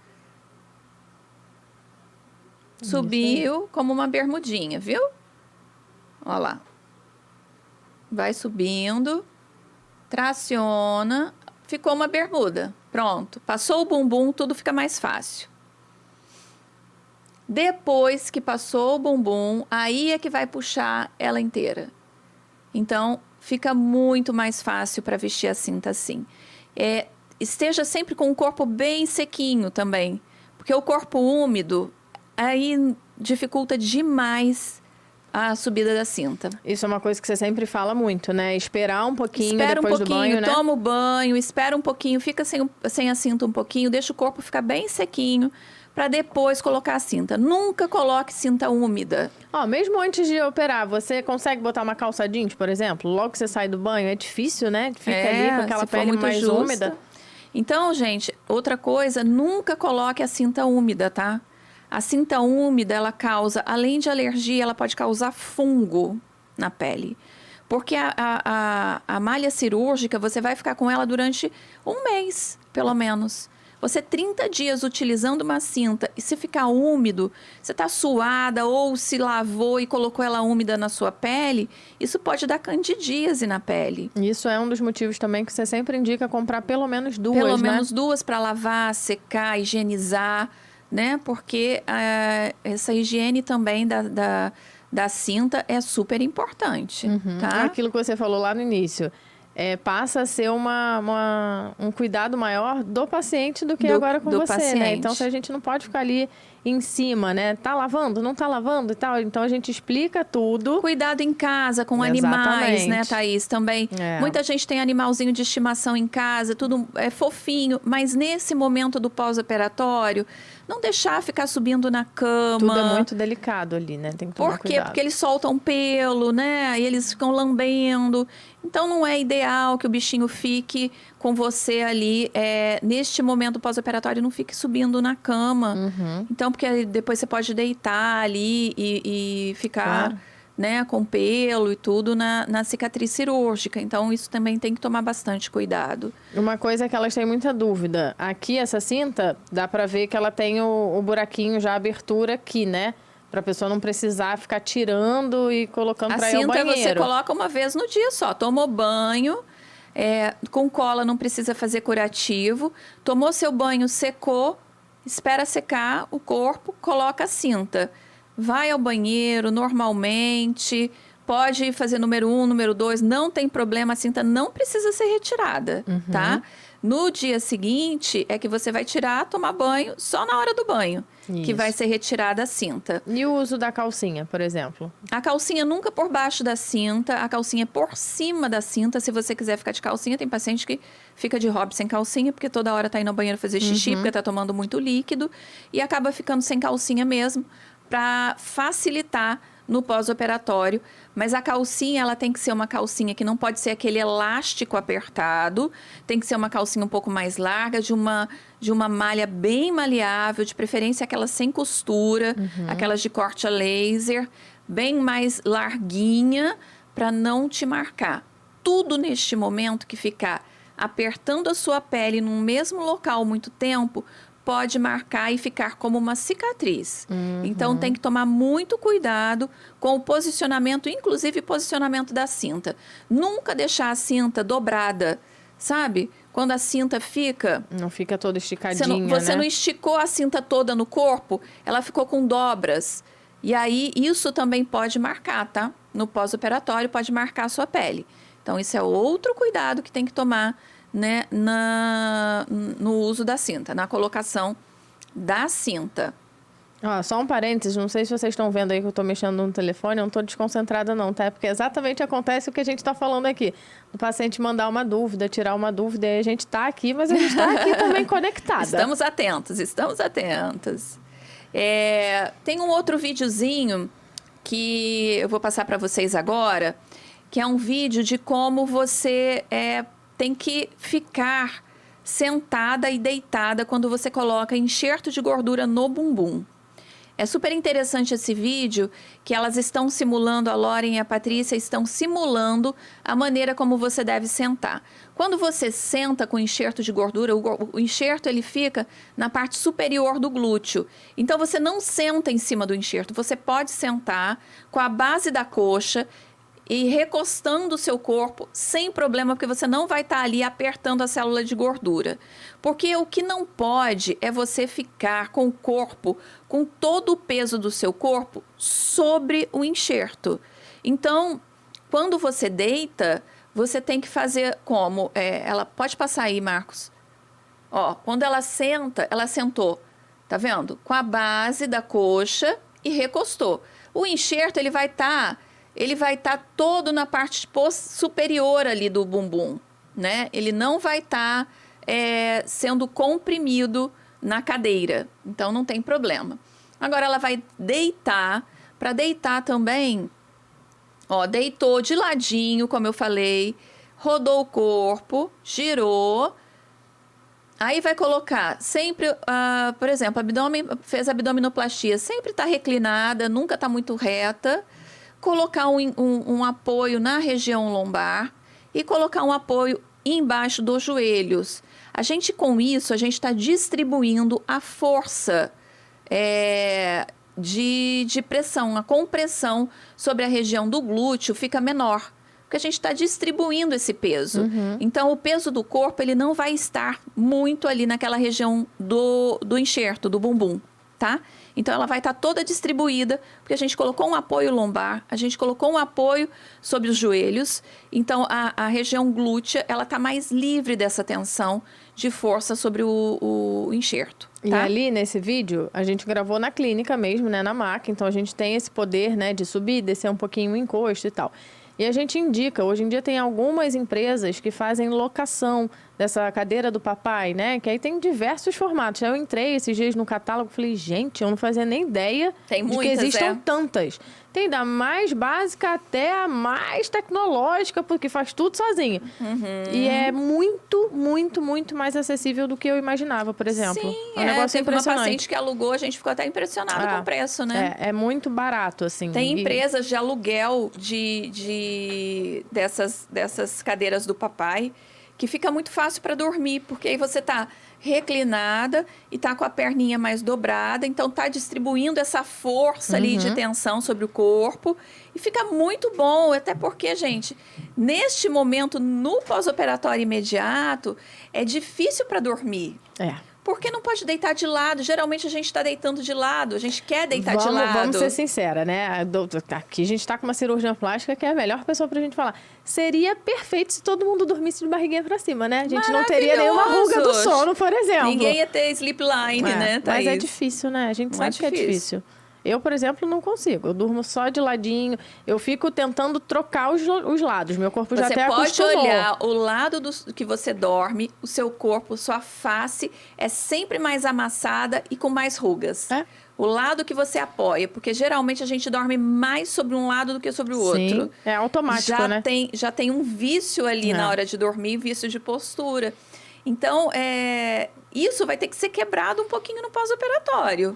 Speaker 2: Subiu como uma bermudinha, viu? Ó lá. Vai subindo. Traciona. Ficou uma bermuda. Pronto. Passou o bumbum, tudo fica mais fácil. Depois que passou o bumbum, aí é que vai puxar ela inteira. Então, fica muito mais fácil para vestir a cinta assim. Esteja sempre com o corpo bem sequinho também, porque o corpo úmido aí dificulta demais a subida da cinta.
Speaker 1: Isso é uma coisa que você sempre fala muito, né? Esperar um pouquinho
Speaker 2: Espera
Speaker 1: depois
Speaker 2: um pouquinho,
Speaker 1: do banho, né?
Speaker 2: toma o banho, espera um pouquinho, fica sem a cinta um pouquinho, deixa o corpo ficar bem sequinho, para depois colocar a cinta. Nunca coloque cinta úmida.
Speaker 1: Ó, mesmo antes de operar, você consegue botar uma calça jeans, por exemplo? Logo que você sai do banho, é difícil, né? Fica ali com aquela
Speaker 2: se for
Speaker 1: pele
Speaker 2: muito
Speaker 1: mais
Speaker 2: justa.
Speaker 1: úmida.
Speaker 2: Então, gente, outra coisa, nunca coloque a cinta úmida, tá? A cinta úmida, ela causa, além de alergia, ela pode causar fungo na pele. Porque a malha cirúrgica, você vai ficar com ela durante um mês, pelo menos. Você 30 dias utilizando uma cinta e se ficar úmido, você está suada ou se lavou e colocou ela úmida na sua pele, isso pode dar candidíase na pele.
Speaker 1: Isso é um dos motivos também que você sempre indica comprar pelo menos duas,
Speaker 2: Pelo
Speaker 1: né?
Speaker 2: menos duas para lavar, secar, higienizar, né? Porque essa higiene também da cinta é super importante, tá?
Speaker 1: Aquilo que você falou lá no início. Passa a ser um cuidado maior do paciente do que agora com você,
Speaker 2: paciente.
Speaker 1: né? Então, se a gente não pode ficar ali em cima, né? Tá lavando, não tá lavando e tal. Então, a gente explica tudo.
Speaker 2: Cuidado em casa com
Speaker 1: Exatamente.
Speaker 2: animais, né, Thaís? Também. Muita gente tem animalzinho de estimação em casa, tudo é fofinho. Mas nesse momento do pós-operatório, não deixar ficar subindo na cama.
Speaker 1: Tudo é muito delicado ali, né? Tem que tomar
Speaker 2: Por quê?
Speaker 1: cuidado.
Speaker 2: Porque eles soltam pelo, né? E eles ficam lambendo. Então, não é ideal que o bichinho fique com você ali. Neste momento pós-operatório, não fique subindo na cama. Então, porque depois você pode deitar ali e ficar, né, com pelo e tudo na cicatriz cirúrgica. Então, isso também tem que tomar bastante cuidado.
Speaker 1: Uma coisa que elas têm muita dúvida. Aqui, essa cinta, dá pra ver que ela tem o buraquinho já, a abertura aqui, né? Pra pessoa não precisar ficar tirando e colocando pra ir ao banheiro.
Speaker 2: A cinta você coloca uma vez no dia só. Tomou banho, com cola não precisa fazer curativo. Tomou seu banho, secou, espera secar o corpo, coloca a cinta. Vai ao banheiro normalmente, pode fazer número 1, número 2, não tem problema, a cinta não precisa ser retirada, tá? No dia seguinte é que você vai tirar, tomar banho, só na hora do banho, que vai ser retirada a cinta.
Speaker 1: E o uso da calcinha, por exemplo?
Speaker 2: A calcinha nunca por baixo da cinta, a calcinha por cima da cinta. Se você quiser ficar de calcinha, tem paciente que fica de hobby sem calcinha, porque toda hora tá indo ao banheiro fazer xixi, porque tá tomando muito líquido, e acaba ficando sem calcinha mesmo, para facilitar no pós-operatório, mas a calcinha ela tem que ser uma calcinha que não pode ser aquele elástico apertado, tem que ser uma calcinha um pouco mais larga, de uma malha bem maleável, de preferência aquelas sem costura, aquelas de corte a laser, bem mais larguinha, para não te marcar. Tudo neste momento que ficar apertando a sua pele no mesmo local muito tempo, pode marcar e ficar como uma cicatriz. Então, tem que tomar muito cuidado com o posicionamento, inclusive posicionamento da cinta. Nunca deixar a cinta dobrada, sabe? Quando a cinta fica...
Speaker 1: Não fica toda esticadinha,
Speaker 2: Você não esticou a cinta toda no corpo, ela ficou com dobras. E aí, isso também pode marcar, tá? No pós-operatório, pode marcar a sua pele. Então, isso é outro cuidado que tem que tomar, né, no uso da cinta, na colocação da cinta.
Speaker 1: Só um parênteses, não sei se vocês estão vendo aí que eu estou mexendo no telefone, eu não estou desconcentrada não, tá? Porque exatamente acontece o que a gente está falando aqui. O paciente mandar uma dúvida, tirar uma dúvida, e a gente está aqui, mas a gente está aqui também conectada.
Speaker 2: Estamos atentos. Tem um outro videozinho que eu vou passar para vocês agora, que é um vídeo de como você tem que ficar sentada e deitada quando você coloca enxerto de gordura no bumbum. É super interessante esse vídeo, que elas estão simulando, a Lauren e a Patrícia estão simulando a maneira como você deve sentar. Quando você senta com enxerto de gordura, o enxerto ele fica na parte superior do glúteo. Então, você não senta em cima do enxerto, você pode sentar com a base da coxa e recostando o seu corpo sem problema, porque você não vai estar ali apertando a célula de gordura. Porque o que não pode é você ficar com o corpo, com todo o peso do seu corpo sobre o enxerto. Então, quando você deita, você tem que fazer como? Ela pode passar aí, Marcos. Quando ela senta, ela sentou, tá vendo? Com a base da coxa e recostou. O enxerto, ele vai estar todo na parte superior ali do bumbum, né? Ele não vai estar sendo comprimido na cadeira. Então, não tem problema. Agora, ela vai deitar. Para deitar também, deitou de ladinho, como eu falei, rodou o corpo, girou. Aí vai colocar sempre, por exemplo, fez abdominoplastia, sempre está reclinada, nunca está muito reta. Colocar um apoio na região lombar e colocar um apoio embaixo dos joelhos. Com isso, a gente está distribuindo a força de pressão. A compressão sobre a região do glúteo fica menor, porque a gente está distribuindo esse peso. Então, o peso do corpo ele não vai estar muito ali naquela região do enxerto, do bumbum, tá? Então, ela vai estar toda distribuída, porque a gente colocou um apoio lombar, a gente colocou um apoio sobre os joelhos. Então, a região glútea, ela está mais livre dessa tensão de força sobre o enxerto. Tá?
Speaker 1: E ali, nesse vídeo, a gente gravou na clínica mesmo, né, na maca. Então, a gente tem esse poder, né, de subir, descer um pouquinho o encosto e tal. E a gente indica, hoje em dia tem algumas empresas que fazem locação dessa cadeira do papai, né? Que aí tem diversos formatos. Eu entrei esses dias no catálogo e falei, gente, eu não fazia nem ideia de que existam tantas. Tem da mais básica até a mais tecnológica, porque faz tudo sozinha. E é muito, muito, muito mais acessível do que eu imaginava, por exemplo.
Speaker 2: Sim,
Speaker 1: é um negócio impressionante.
Speaker 2: Uma paciente que alugou, a gente ficou até impressionado com o preço, né?
Speaker 1: É muito barato, assim.
Speaker 2: Tem empresas de aluguel dessas cadeiras do papai que fica muito fácil para dormir, porque aí você tá reclinada e tá com a perninha mais dobrada, então tá distribuindo essa força ali de tensão sobre o corpo e fica muito bom, até porque, gente, neste momento, no pós-operatório imediato, é difícil para dormir. Porque não pode deitar de lado. Geralmente a gente está deitando de lado, a gente quer deitar de lado.
Speaker 1: Vamos ser sinceras, né? Aqui a gente está com uma cirurgiã plástica que é a melhor pessoa para a gente falar. Seria perfeito se todo mundo dormisse de barriguinha para cima, né? A gente não teria nenhuma ruga do sono, por exemplo.
Speaker 2: Ninguém ia ter sleep line, né, Thaís?
Speaker 1: Mas é difícil, né? A gente sabe que é difícil. Eu, por exemplo, não consigo. Eu durmo só de ladinho. Eu fico tentando trocar os lados. Meu corpo já até acostumou.
Speaker 2: Você pode olhar o lado que você dorme, o seu corpo, sua face é sempre mais amassada e com mais rugas.
Speaker 1: É.
Speaker 2: O lado que você apoia, porque geralmente a gente dorme mais sobre um lado do que sobre o
Speaker 1: Sim,
Speaker 2: outro.
Speaker 1: é automático, né?
Speaker 2: Já tem um vício ali na hora de dormir, vício de postura. Então, isso vai ter que ser quebrado um pouquinho no pós-operatório.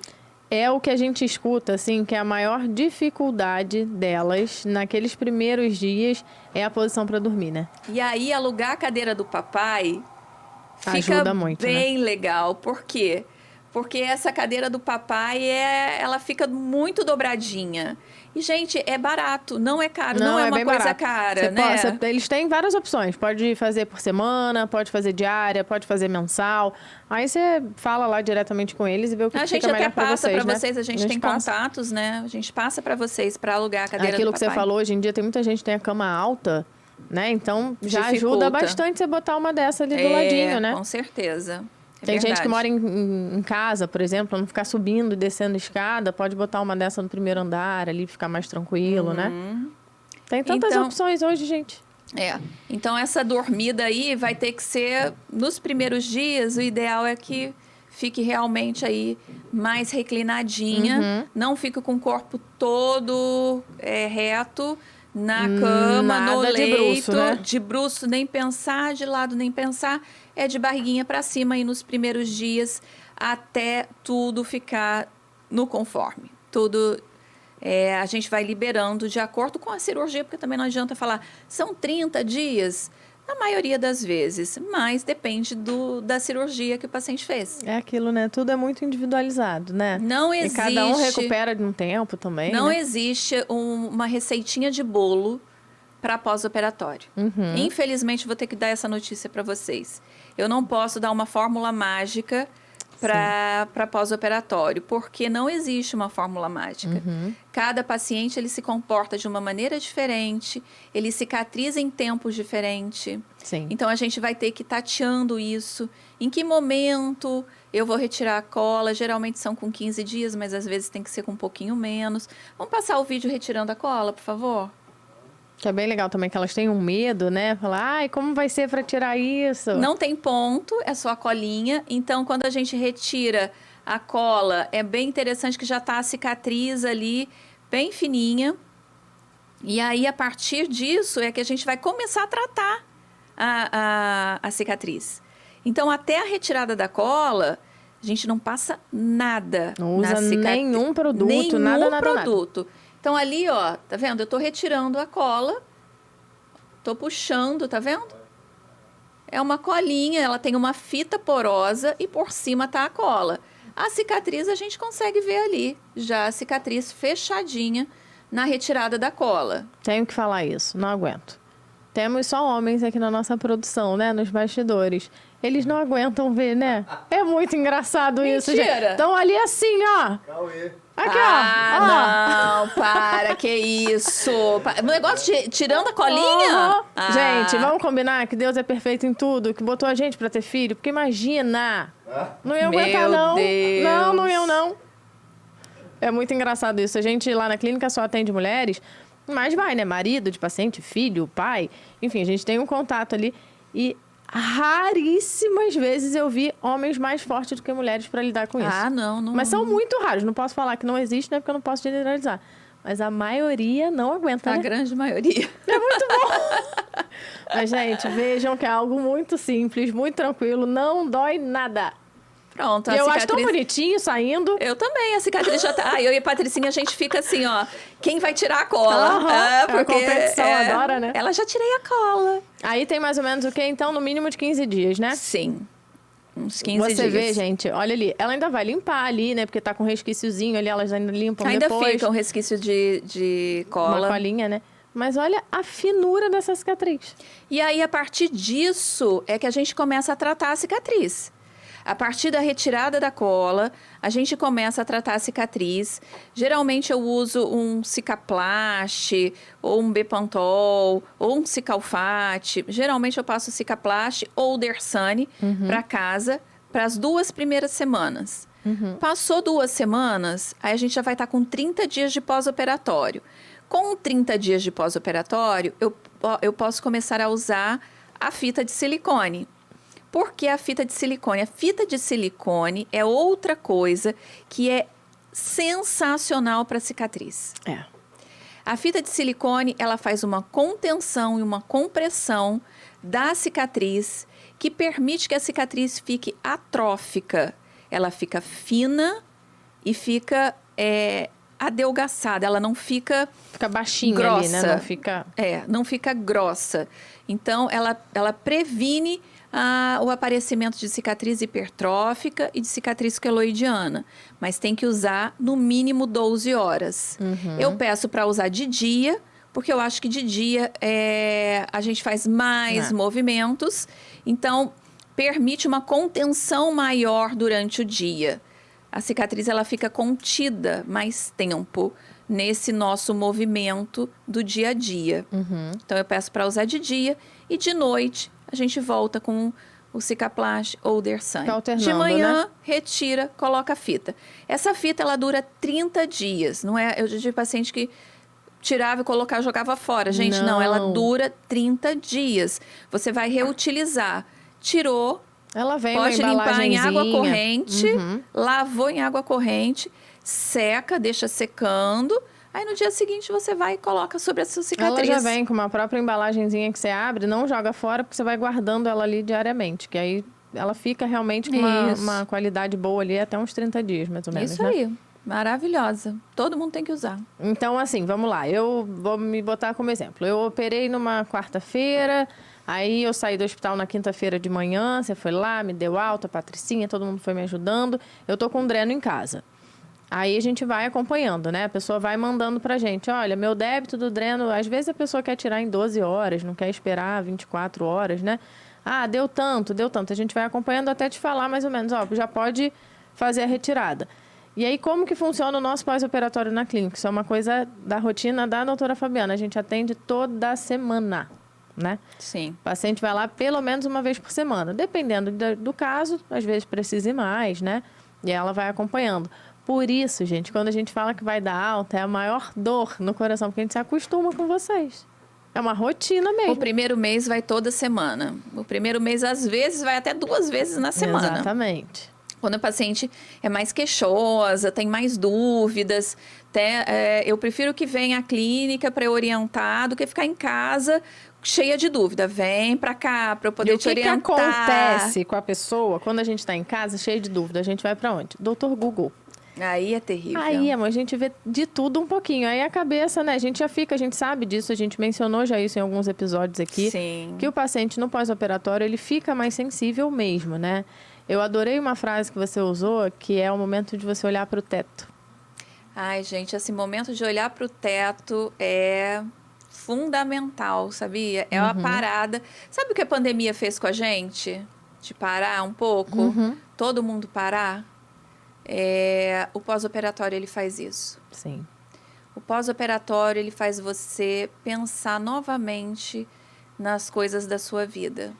Speaker 1: É o que a gente escuta, assim, que a maior dificuldade delas naqueles primeiros dias é a posição para dormir, né?
Speaker 2: E aí, alugar a cadeira do papai fica
Speaker 1: ajuda muito,
Speaker 2: bem
Speaker 1: né?
Speaker 2: legal. Por quê? Porque essa cadeira do papai, ela fica muito dobradinha. E, gente, é barato, não é caro, não é uma
Speaker 1: bem
Speaker 2: coisa
Speaker 1: barato.
Speaker 2: cara, né?
Speaker 1: Eles têm várias opções. Pode fazer por semana, pode fazer diária, pode fazer mensal. Aí você fala lá diretamente com eles e vê o que fica melhor para vocês,
Speaker 2: A gente até passa para
Speaker 1: né?
Speaker 2: vocês, a gente tem contatos, né? A gente passa para vocês para alugar a cadeira
Speaker 1: Aquilo
Speaker 2: do
Speaker 1: que você
Speaker 2: papai.
Speaker 1: falou, hoje em dia tem muita gente que tem a cama alta, né? Então já
Speaker 2: Dificulta.
Speaker 1: ajuda bastante você botar uma dessa ali do ladinho, né?
Speaker 2: Com certeza.
Speaker 1: Tem gente que mora em casa, por exemplo, não ficar subindo e descendo escada, pode botar uma dessa no primeiro andar ali, ficar mais tranquilo, né? Tem tantas opções hoje, gente.
Speaker 2: Então essa dormida aí vai ter que ser nos primeiros dias, o ideal é que fique realmente aí mais reclinadinha, não fique com o corpo todo reto na cama, no leito,
Speaker 1: de bruço, né?
Speaker 2: De bruço, nem pensar, de lado nem pensar, é de barriguinha para cima aí nos primeiros dias, até tudo ficar no conforme. Tudo a gente vai liberando de acordo com a cirurgia, porque também não adianta falar, são 30 dias, na maioria das vezes, mas depende da cirurgia que o paciente fez.
Speaker 1: É aquilo, né? Tudo é muito individualizado, né?
Speaker 2: Não existe...
Speaker 1: E cada um recupera de um tempo também,
Speaker 2: Não
Speaker 1: né?
Speaker 2: existe uma receitinha de bolo para pós-operatório. Infelizmente, vou ter que dar essa notícia para vocês. Eu não posso dar uma fórmula mágica para pós-operatório, porque não existe uma fórmula mágica. Cada paciente ele se comporta de uma maneira diferente, ele cicatriza em tempos diferentes. Então, a gente vai ter que ir tateando isso. Em que momento eu vou retirar a cola? Geralmente são com 15 dias, mas às vezes tem que ser com um pouquinho menos. Vamos passar o vídeo retirando a cola, por favor?
Speaker 1: Que é bem legal também, que elas têm um medo, né? Falar, ai, como vai ser para tirar isso?
Speaker 2: Não tem ponto, é só a colinha. Então, quando a gente retira a cola, é bem interessante que já está a cicatriz ali, bem fininha. E aí, a partir disso, é que a gente vai começar a tratar a cicatriz. Então, até a retirada da cola, a gente não passa nada.
Speaker 1: Não usa nenhum produto, nada.
Speaker 2: Então, ali, ó, tá vendo? Eu tô retirando a cola, tô puxando, tá vendo? É uma colinha, ela tem uma fita porosa e por cima tá a cola. A cicatriz a gente consegue ver ali, já a cicatriz fechadinha na retirada da cola.
Speaker 1: Tenho que falar isso, não aguento. Temos só homens aqui na nossa produção, né? Nos bastidores. Eles não aguentam ver, né? É muito engraçado isso, gente. Estão ali assim, ó.
Speaker 3: Cauê.
Speaker 1: Aqui, ó.
Speaker 2: Não, para, que isso? O negócio de tirando a colinha?
Speaker 1: Gente, vamos combinar que Deus é perfeito em tudo, que botou a gente pra ter filho, porque imagina. Não ia aguentar, não.
Speaker 2: Deus.
Speaker 1: Não ia, não. É muito engraçado isso. A gente lá na clínica só atende mulheres, mas vai, né? Marido de paciente, filho, pai. Enfim, a gente tem um contato ali. E raríssimas vezes eu vi homens mais fortes do que mulheres para lidar com isso.
Speaker 2: Não.
Speaker 1: Mas são muito raros. Não posso falar que não existe, né? Porque eu não posso generalizar. Mas a maioria não aguenta, né?
Speaker 2: A grande maioria.
Speaker 1: É muito bom. Mas, gente, vejam que é algo muito simples, muito tranquilo. Não dói nada.
Speaker 2: Pronto,
Speaker 1: E eu acho tão bonitinho saindo.
Speaker 2: Eu também, a cicatriz já tá... eu e a Patricinha, a gente fica assim, ó... Quem vai tirar a cola?
Speaker 1: Porque a competição adora, né?
Speaker 2: Ela já tirei a cola.
Speaker 1: Aí tem mais ou menos o quê? Então, no mínimo de 15 dias, né?
Speaker 2: Sim. Uns 15 dias.
Speaker 1: Você vê, gente, olha ali. Ela ainda vai limpar ali, né? Porque tá com um resquíciozinho ali, elas ainda limpam
Speaker 2: ainda
Speaker 1: depois.
Speaker 2: Ainda fica um resquício de cola.
Speaker 1: Uma colinha, né? Mas olha a finura dessa cicatriz.
Speaker 2: E aí, a partir disso, é que a gente começa a tratar a cicatriz. A partir da retirada da cola, a gente começa a tratar a cicatriz. Geralmente eu uso um Cicaplast, ou um Bepantol, ou um Cicalfate. Geralmente eu passo Cicaplast ou Dersane para casa, para as 2 primeiras semanas. Passou 2 semanas, aí a gente já vai estar com 30 dias de pós-operatório. Com 30 dias de pós-operatório, eu posso começar a usar a fita de silicone. Por que a fita de silicone? A fita de silicone é outra coisa que é sensacional para cicatriz. A fita de silicone, ela faz uma contenção e uma compressão da cicatriz que permite que a cicatriz fique atrófica. Ela fica fina e fica adelgaçada. Ela não fica
Speaker 1: baixinha
Speaker 2: grossa.
Speaker 1: Ali, né? Não fica...
Speaker 2: não fica grossa. Então, ela previne o aparecimento de cicatriz hipertrófica e de cicatriz queloidiana. Mas tem que usar no mínimo 12 horas. Eu peço para usar de dia, porque eu acho que de dia a gente faz mais movimentos. Então, permite uma contenção maior durante o dia. A cicatriz ela fica contida mais tempo nesse nosso movimento do dia a dia. Então, eu peço para usar de dia e de noite a gente volta com o Cicaplast ou o Dersan. De manhã, né? Retira, coloca a fita. Essa fita, ela dura 30 dias. Não é? Eu já tive paciente que tirava e colocava, jogava fora. Gente, não, ela dura 30 dias. Você vai reutilizar. Tirou,
Speaker 1: ela vem
Speaker 2: pode limpar em água corrente, lavou em água corrente, seca, deixa secando. Aí no dia seguinte você vai e coloca sobre a sua cicatriz.
Speaker 1: Ela já vem com uma própria embalagenzinha que você abre, não joga fora, porque você vai guardando ela ali diariamente. Que aí ela fica realmente com uma qualidade boa ali até uns 30 dias, mais ou menos.
Speaker 2: Isso aí, maravilhosa. Todo mundo tem que usar.
Speaker 1: Então, assim, vamos lá. Eu vou me botar como exemplo. Eu operei numa quarta-feira, aí eu saí do hospital na quinta-feira de manhã, você foi lá, me deu alta, a Patricinha, todo mundo foi me ajudando. Eu tô com um dreno em casa. Aí a gente vai acompanhando, né? A pessoa vai mandando pra gente, olha, meu débito do dreno, às vezes a pessoa quer tirar em 12 horas, não quer esperar 24 horas, né? Ah, deu tanto. A gente vai acompanhando até te falar mais ou menos, ó, já pode fazer a retirada. E aí, como que funciona o nosso pós-operatório na clínica? Isso é uma coisa da rotina da doutora Fabiana. A gente atende toda semana, né?
Speaker 2: Sim.
Speaker 1: O paciente vai lá pelo menos uma vez por semana. Dependendo do caso, às vezes precisa ir mais, né? E ela vai acompanhando. Por isso, gente, quando a gente fala que vai dar alta, é a maior dor no coração, porque a gente se acostuma com vocês. É uma rotina mesmo.
Speaker 2: O primeiro mês vai toda semana. O primeiro mês, às vezes, vai até 2 vezes na semana.
Speaker 1: Exatamente.
Speaker 2: Quando a paciente é mais queixosa, tem mais dúvidas, eu prefiro que venha à clínica para orientar do que ficar em casa cheia de dúvida. Vem para cá para eu poder te orientar.
Speaker 1: O que acontece com a pessoa quando a gente está em casa cheia de dúvida? A gente vai para onde? Doutor Google.
Speaker 2: Aí é terrível.
Speaker 1: Aí, amor, a gente vê de tudo um pouquinho. Aí a cabeça, né? A gente sabe disso, a gente mencionou já isso em alguns episódios aqui.
Speaker 2: Sim.
Speaker 1: Que o paciente no pós-operatório, ele fica mais sensível mesmo, né? Eu adorei uma frase que você usou, que é o momento de você olhar para o teto.
Speaker 2: Ai, gente, esse momento de olhar para o teto é fundamental, sabia? É uma parada. Sabe o que a pandemia fez com a gente? De parar um pouco? Todo mundo parar? O pós-operatório, ele faz isso.
Speaker 1: Sim.
Speaker 2: O pós-operatório, ele faz você pensar novamente nas coisas da sua vida.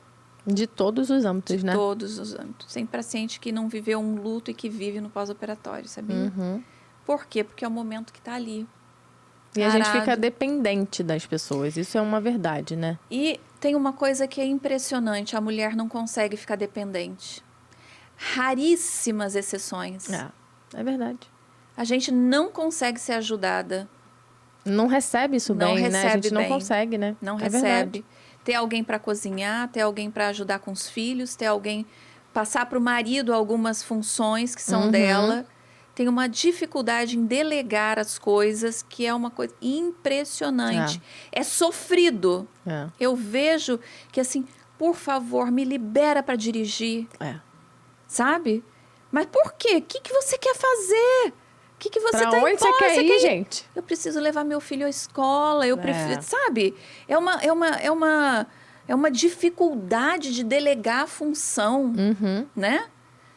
Speaker 1: De todos os âmbitos, né?
Speaker 2: De todos os âmbitos. Tem paciente que não viveu um luto e que vive no pós-operatório, sabia? Por quê? Porque é o momento que está ali.
Speaker 1: E a gente fica dependente das pessoas. Isso é uma verdade, né?
Speaker 2: E tem uma coisa que é impressionante. A mulher não consegue ficar dependente. Raríssimas exceções.
Speaker 1: É verdade.
Speaker 2: A gente não consegue ser ajudada.
Speaker 1: Não recebe isso bem, né? A gente não consegue, né?
Speaker 2: Não recebe. Ter alguém para cozinhar, ter alguém para ajudar com os filhos, ter alguém... Passar para o marido algumas funções que são dela. Tem uma dificuldade em delegar as coisas, que é uma coisa impressionante. É sofrido. Eu vejo que, assim, por favor, me libera para dirigir. Sabe? Mas por quê? O que você quer fazer? O que você
Speaker 1: tá onde você quer ir, gente?
Speaker 2: Eu preciso levar meu filho à escola. Eu prefiro, sabe? É uma dificuldade de delegar a função, né?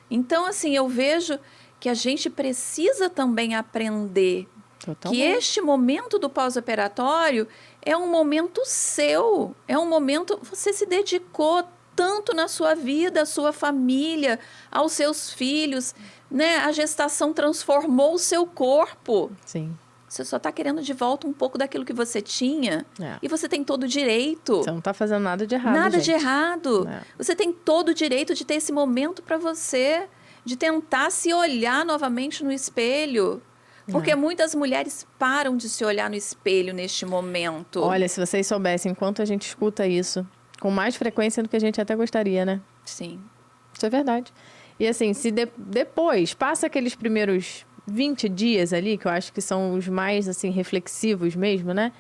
Speaker 2: Então, assim, eu vejo que a gente precisa também aprender que este momento do pós-operatório é um momento seu. É um momento... Você se dedicou tanto na sua vida, a sua família, aos seus filhos, né? A gestação transformou o seu corpo.
Speaker 1: Sim.
Speaker 2: Você só está querendo de volta um pouco daquilo que você tinha. E você tem todo o direito.
Speaker 1: Você não está fazendo nada de errado,
Speaker 2: Nada
Speaker 1: gente.
Speaker 2: de errado. Você tem todo o direito de ter esse momento para você, de tentar se olhar novamente no espelho. Porque muitas mulheres param de se olhar no espelho neste momento.
Speaker 1: Olha, se vocês soubessem quanto a gente escuta isso, com mais frequência do que a gente até gostaria, né?
Speaker 2: Sim.
Speaker 1: Isso é verdade. E assim, se depois passa aqueles primeiros 20 dias ali, que eu acho que são os mais, assim, reflexivos mesmo, né?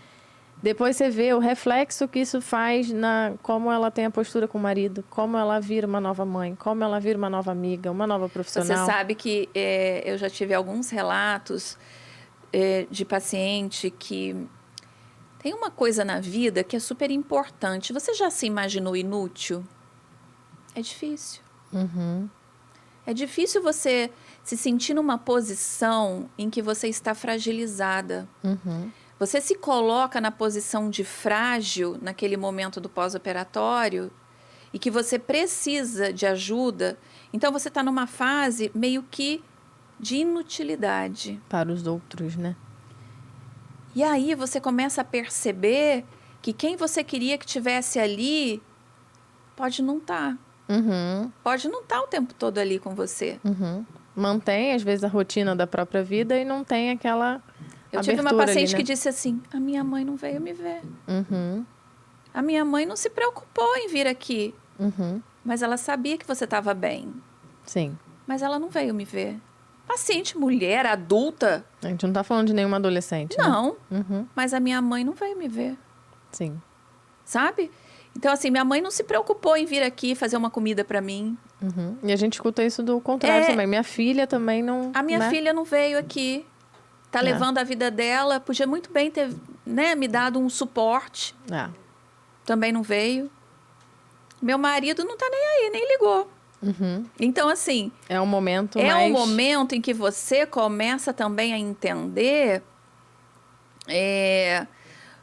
Speaker 1: Depois você vê o reflexo que isso faz na como ela tem a postura com o marido, como ela vira uma nova mãe, como ela vira uma nova amiga, uma nova profissional.
Speaker 2: Você sabe que eu já tive alguns relatos de paciente que tem uma coisa na vida que é super importante. Você já se imaginou inútil? É difícil. É difícil você se sentir numa posição em que você está fragilizada. Você se coloca na posição de frágil naquele momento do pós-operatório e que você precisa de ajuda. Então, você está numa fase meio que de inutilidade.
Speaker 1: Para os outros, né?
Speaker 2: E aí você começa a perceber que quem você queria que tivesse ali pode não estar. Pode não estar o tempo todo ali com você.
Speaker 1: Mantém, às vezes, a rotina da própria vida e não tem aquela
Speaker 2: Eu tive uma paciente
Speaker 1: ali, né?
Speaker 2: que disse assim, a minha mãe não veio me ver. A minha mãe não se preocupou em vir aqui. Mas ela sabia que você estava bem.
Speaker 1: Sim.
Speaker 2: Mas ela não veio me ver. Paciente, mulher, adulta.
Speaker 1: A gente não tá falando de nenhuma adolescente,
Speaker 2: Não.
Speaker 1: né?
Speaker 2: Mas a minha mãe não veio me ver.
Speaker 1: Sim.
Speaker 2: Sabe? Então, assim, minha mãe não se preocupou em vir aqui fazer uma comida para mim.
Speaker 1: E a gente escuta isso do contrário também. Minha filha também não...
Speaker 2: A minha filha não veio aqui. Tá levando a vida dela. Podia muito bem ter, né, me dado um suporte. Também não veio. Meu marido não tá nem aí, nem ligou. Então, assim...
Speaker 1: É um momento
Speaker 2: um momento em que você começa também a entender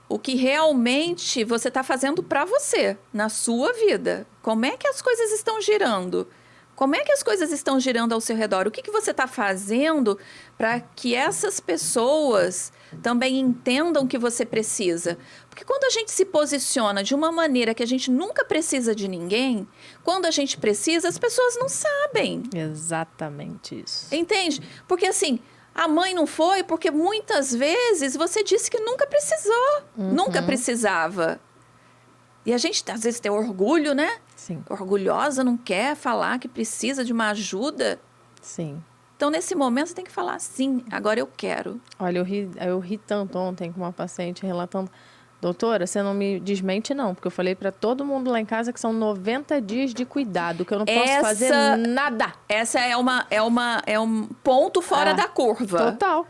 Speaker 2: o que realmente você está fazendo para você, na sua vida. Como é que as coisas estão girando? Como é que as coisas estão girando ao seu redor? O que você está fazendo para que essas pessoas também entendam o que você precisa? Porque quando a gente se posiciona de uma maneira que a gente nunca precisa de ninguém, quando a gente precisa, as pessoas não sabem.
Speaker 1: Exatamente isso.
Speaker 2: Entende? Porque assim, a mãe não foi porque muitas vezes você disse que nunca precisou, nunca precisava. E a gente, às vezes, tem orgulho, né?
Speaker 1: Sim.
Speaker 2: Orgulhosa, não quer falar que precisa de uma ajuda.
Speaker 1: Sim.
Speaker 2: Então, nesse momento, você tem que falar, sim, agora eu quero.
Speaker 1: Olha, eu ri tanto ontem com uma paciente relatando, doutora, você não me desmente não, porque eu falei para todo mundo lá em casa que são 90 dias de cuidado, que eu não posso fazer nada.
Speaker 2: Essa é um ponto fora da curva.
Speaker 1: Total.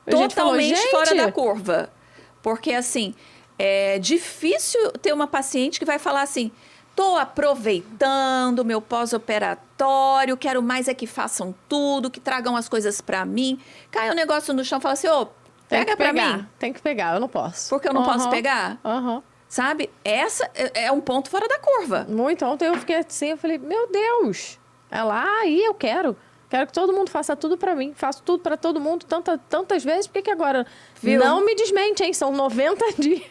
Speaker 2: Totalmente fora da curva. Porque, assim, é difícil ter uma paciente que vai falar assim, tô aproveitando o meu pós-operatório, quero mais é que façam tudo, que tragam as coisas para mim. Cai um negócio no chão e fala assim, pega para mim.
Speaker 1: Tem que pegar, eu não posso.
Speaker 2: Porque eu não posso pegar? Sabe? Essa é um ponto fora da curva.
Speaker 1: Muito. Ontem eu fiquei assim, eu falei, meu Deus. Ela, aí eu quero. Quero que todo mundo faça tudo pra mim. Faço tudo pra todo mundo tantas vezes. Por que agora...
Speaker 2: Viu?
Speaker 1: Não me desmente, hein? São 90 dias.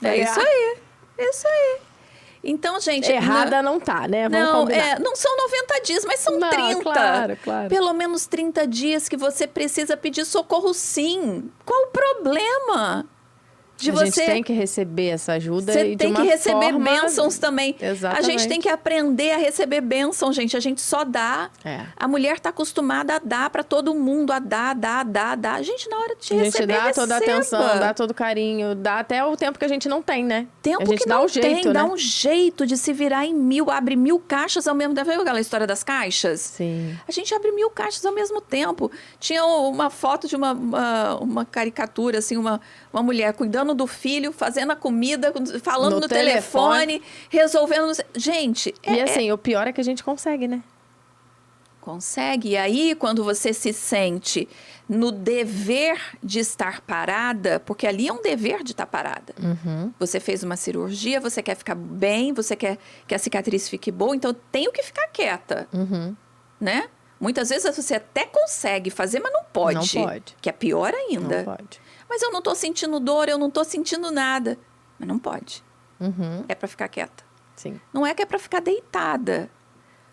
Speaker 2: É isso aí. Isso aí. Então, gente...
Speaker 1: Errada não tá, né? Vamos combinar.
Speaker 2: Não são 90 dias, mas são 30.
Speaker 1: Claro.
Speaker 2: Pelo menos 30 dias que você precisa pedir socorro, sim. Qual o problema?
Speaker 1: A gente tem que receber essa ajuda
Speaker 2: Você
Speaker 1: e de
Speaker 2: tem
Speaker 1: uma
Speaker 2: que receber
Speaker 1: forma...
Speaker 2: bênçãos também.
Speaker 1: Exatamente.
Speaker 2: A gente tem que aprender a receber bênção, gente. A gente só dá. A mulher está acostumada a dar para todo mundo, a dar. Gente, na hora de receber,
Speaker 1: dá toda a
Speaker 2: receba.
Speaker 1: atenção, dá todo o carinho, dá até o tempo que a gente não tem, né?
Speaker 2: Tempo
Speaker 1: a gente
Speaker 2: que
Speaker 1: dá
Speaker 2: não
Speaker 1: um jeito,
Speaker 2: tem,
Speaker 1: né?
Speaker 2: dá um jeito de se virar em 1000, abre 1000 caixas ao mesmo tempo. Viu aquela história das caixas?
Speaker 1: Sim.
Speaker 2: A gente abre 1000 caixas ao mesmo tempo. Tinha uma foto de uma caricatura, assim, uma mulher cuidando do filho, fazendo a comida, falando no telefone, resolvendo... Gente...
Speaker 1: E assim, o pior é que a gente consegue, né?
Speaker 2: Consegue. E aí, quando você se sente no dever de estar parada, porque ali é um dever de estar parada. Você fez uma cirurgia, você quer ficar bem, você quer que a cicatriz fique boa, então eu tenho que ficar quieta, né? Muitas vezes você até consegue fazer, mas não pode.
Speaker 1: Não pode.
Speaker 2: Que é pior ainda.
Speaker 1: Não pode.
Speaker 2: Mas eu não tô sentindo dor, eu não tô sentindo nada. Mas não pode. É para ficar quieta.
Speaker 1: Sim.
Speaker 2: Não é que é para ficar deitada,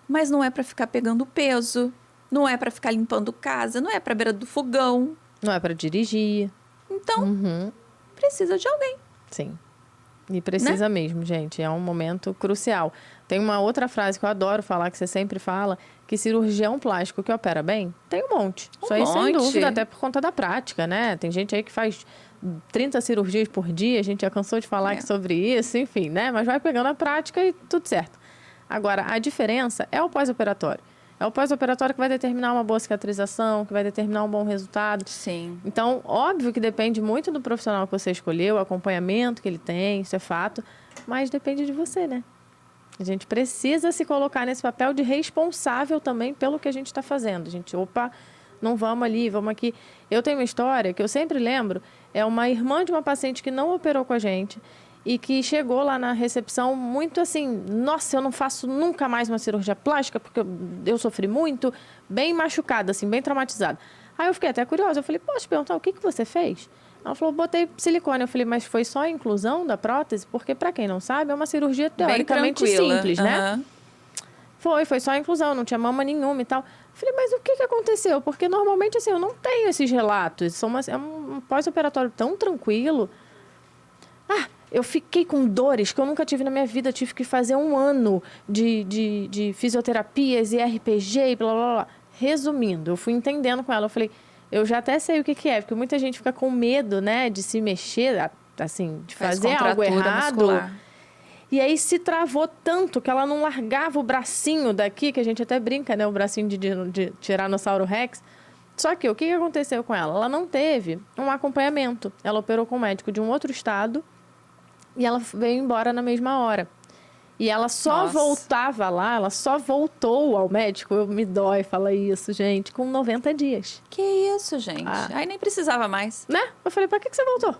Speaker 2: mas não é para ficar pegando peso, não é para ficar limpando casa, não é para beira do fogão.
Speaker 1: Não é para dirigir.
Speaker 2: Então, precisa de alguém.
Speaker 1: Sim. E precisa mesmo, gente. É um momento crucial. Tem uma outra frase que eu adoro falar, que você sempre fala, que cirurgião plástico que opera bem, tem um monte. Isso aí, sem dúvida, até por conta da prática, né? Tem gente aí que faz 30 cirurgias por dia, a gente já cansou de falar aqui sobre isso, enfim, né? Mas vai pegando a prática e tudo certo. Agora, a diferença é o pós-operatório. É o pós-operatório que vai determinar uma boa cicatrização, que vai determinar um bom resultado.
Speaker 2: Sim.
Speaker 1: Então, óbvio que depende muito do profissional que você escolheu, o acompanhamento que ele tem, isso é fato, mas depende de você, né? A gente precisa se colocar nesse papel de responsável também pelo que a gente está fazendo. A gente, não vamos ali, vamos aqui. Eu tenho uma história que eu sempre lembro, é uma irmã de uma paciente que não operou com a gente e que chegou lá na recepção muito assim, nossa, eu não faço nunca mais uma cirurgia plástica porque eu sofri muito, bem machucada, assim, bem traumatizada. Aí eu fiquei até curiosa, eu falei, posso te perguntar o que você fez? Ela falou, botei silicone. Eu falei, mas foi só a inclusão da prótese? Porque, para quem não sabe, é uma cirurgia teoricamente simples, né? Foi só a inclusão, não tinha mama nenhuma e tal. Eu falei, mas o que aconteceu? Porque normalmente, assim, eu não tenho esses relatos. É um pós-operatório tão tranquilo. Eu fiquei com dores que eu nunca tive na minha vida. Tive que fazer 1 ano de fisioterapias e RPG e blá, blá, blá. Resumindo, eu fui entendendo com ela. Eu falei, eu já até sei o que é. Porque muita gente fica com medo, né, de se mexer, assim, de fazer algo errado. Muscular. E aí se travou tanto que ela não largava o bracinho daqui, que a gente até brinca, né, o bracinho de Tiranossauro Rex. Só que o que aconteceu com ela? Ela não teve um acompanhamento. Ela operou com um médico de um outro estado e ela veio embora na mesma hora. E ela só voltava lá, ela só voltou ao médico, me dói falar isso, gente, com 90 dias.
Speaker 2: Que isso, gente? Aí nem precisava mais.
Speaker 1: Né? Eu falei, pra que você voltou?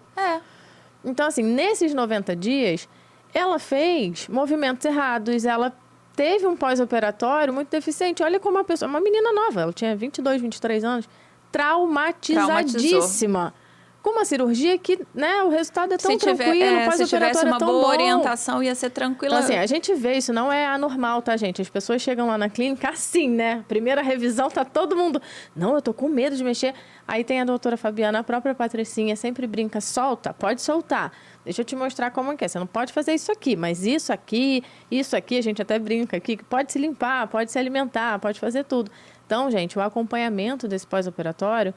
Speaker 1: Então, assim, nesses 90 dias, ela fez movimentos errados, ela teve um pós-operatório muito deficiente. Olha como uma menina nova, ela tinha 22, 23 anos, traumatizadíssima. Com uma cirurgia que, né, o resultado é tão tranquilo, o pós-operatório é tão bom. Se tivesse uma boa
Speaker 2: orientação, ia ser tranquila.
Speaker 1: Então, assim, a gente vê isso, não é anormal, tá, gente? As pessoas chegam lá na clínica assim, né? Primeira revisão, tá todo mundo... Não, eu tô com medo de mexer. Aí tem a doutora Fabiana, a própria Patricinha, sempre brinca, solta, pode soltar. Deixa eu te mostrar como é que é. Você não pode fazer isso aqui, mas isso aqui, a gente até brinca aqui, que pode se limpar, pode se alimentar, pode fazer tudo. Então, gente, o acompanhamento desse pós-operatório,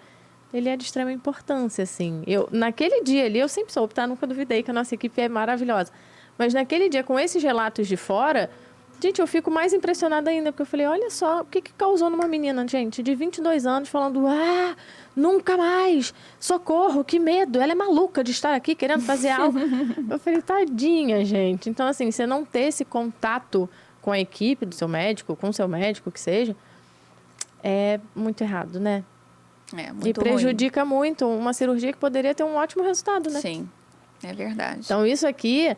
Speaker 1: ele é de extrema importância, assim. Naquele dia ali, eu sempre soube, tá? Nunca duvidei que a nossa equipe é maravilhosa. Mas naquele dia, com esses relatos de fora, gente, eu fico mais impressionada ainda, porque eu falei, olha só, o que causou numa menina, gente, de 22 anos, falando, nunca mais, socorro, que medo, ela é maluca de estar aqui querendo fazer algo. Eu falei, tadinha, gente. Então, assim, você não ter esse contato com a equipe do seu médico, com o seu médico, que seja, é muito errado, né?
Speaker 2: Muito
Speaker 1: e prejudica muito uma cirurgia que poderia ter um ótimo resultado, né?
Speaker 2: Sim, é verdade.
Speaker 1: Então, isso aqui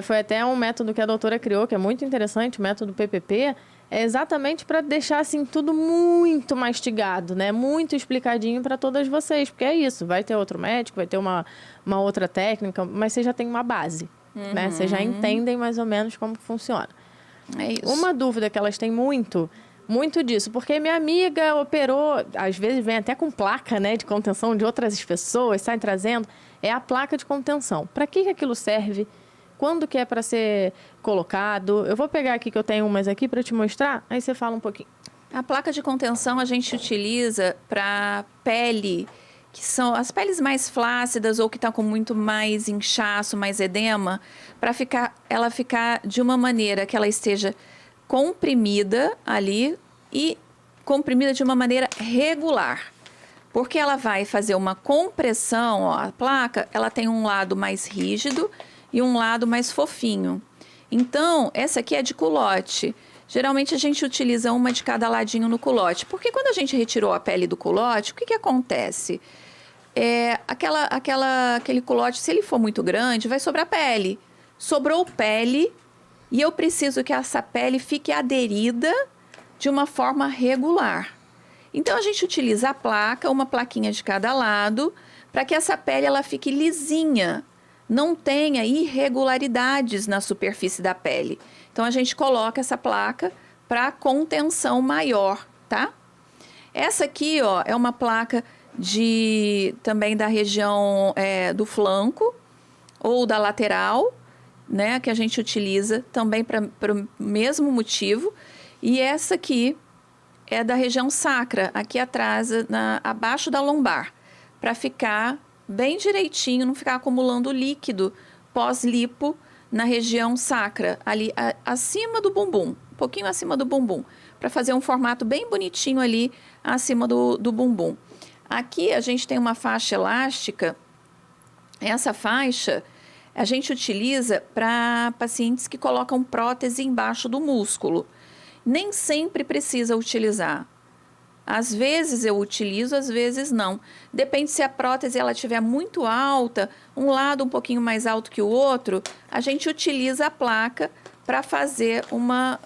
Speaker 1: foi até um método que a doutora criou, que é muito interessante, o método PPP, é exatamente para deixar, assim, tudo muito mastigado, né? Muito explicadinho para todas vocês, porque é isso, vai ter outro médico, vai ter uma outra técnica, mas você já tem uma base, né? Vocês já entendem mais ou menos como funciona.
Speaker 2: É isso.
Speaker 1: Uma dúvida que elas têm muito disso, porque minha amiga operou, às vezes vem até com placa, né, de contenção de outras pessoas, saem trazendo, é a placa de contenção. Para que aquilo serve? Quando que é para ser colocado? Eu vou pegar aqui que eu tenho umas aqui para te mostrar, aí você fala um pouquinho.
Speaker 2: A placa de contenção a gente utiliza para pele, que são as peles mais flácidas ou que estão com muito mais inchaço, mais edema, para ela ficar de uma maneira que ela esteja comprimida ali e comprimida de uma maneira regular. Porque ela vai fazer uma compressão, a placa, ela tem um lado mais rígido e um lado mais fofinho. Então, essa aqui é de culote. Geralmente a gente utiliza uma de cada ladinho no culote, porque quando a gente retirou a pele do culote, o que acontece? Aquele culote, se ele for muito grande, vai sobrar pele. Sobrou pele e eu preciso que essa pele fique aderida de uma forma regular. Então, a gente utiliza a placa, uma plaquinha de cada lado, para que essa pele ela fique lisinha, não tenha irregularidades na superfície da pele. Então, a gente coloca essa placa para contenção maior, tá? Essa aqui, ó, é uma placa também da região do flanco ou da lateral, né? Que a gente utiliza também para o mesmo motivo. E essa aqui é da região sacra, aqui atrás, abaixo da lombar, para ficar bem direitinho, não ficar acumulando líquido pós-lipo na região sacra, ali acima do bumbum, um pouquinho acima do bumbum, para fazer um formato bem bonitinho ali acima do bumbum. Aqui a gente tem uma faixa elástica. Essa faixa a gente utiliza para pacientes que colocam prótese embaixo do músculo. Nem sempre precisa utilizar. Às vezes eu utilizo, às vezes não. Depende se a prótese ela estiver muito alta, um lado um pouquinho mais alto que o outro, a gente utiliza a placa para fazer uma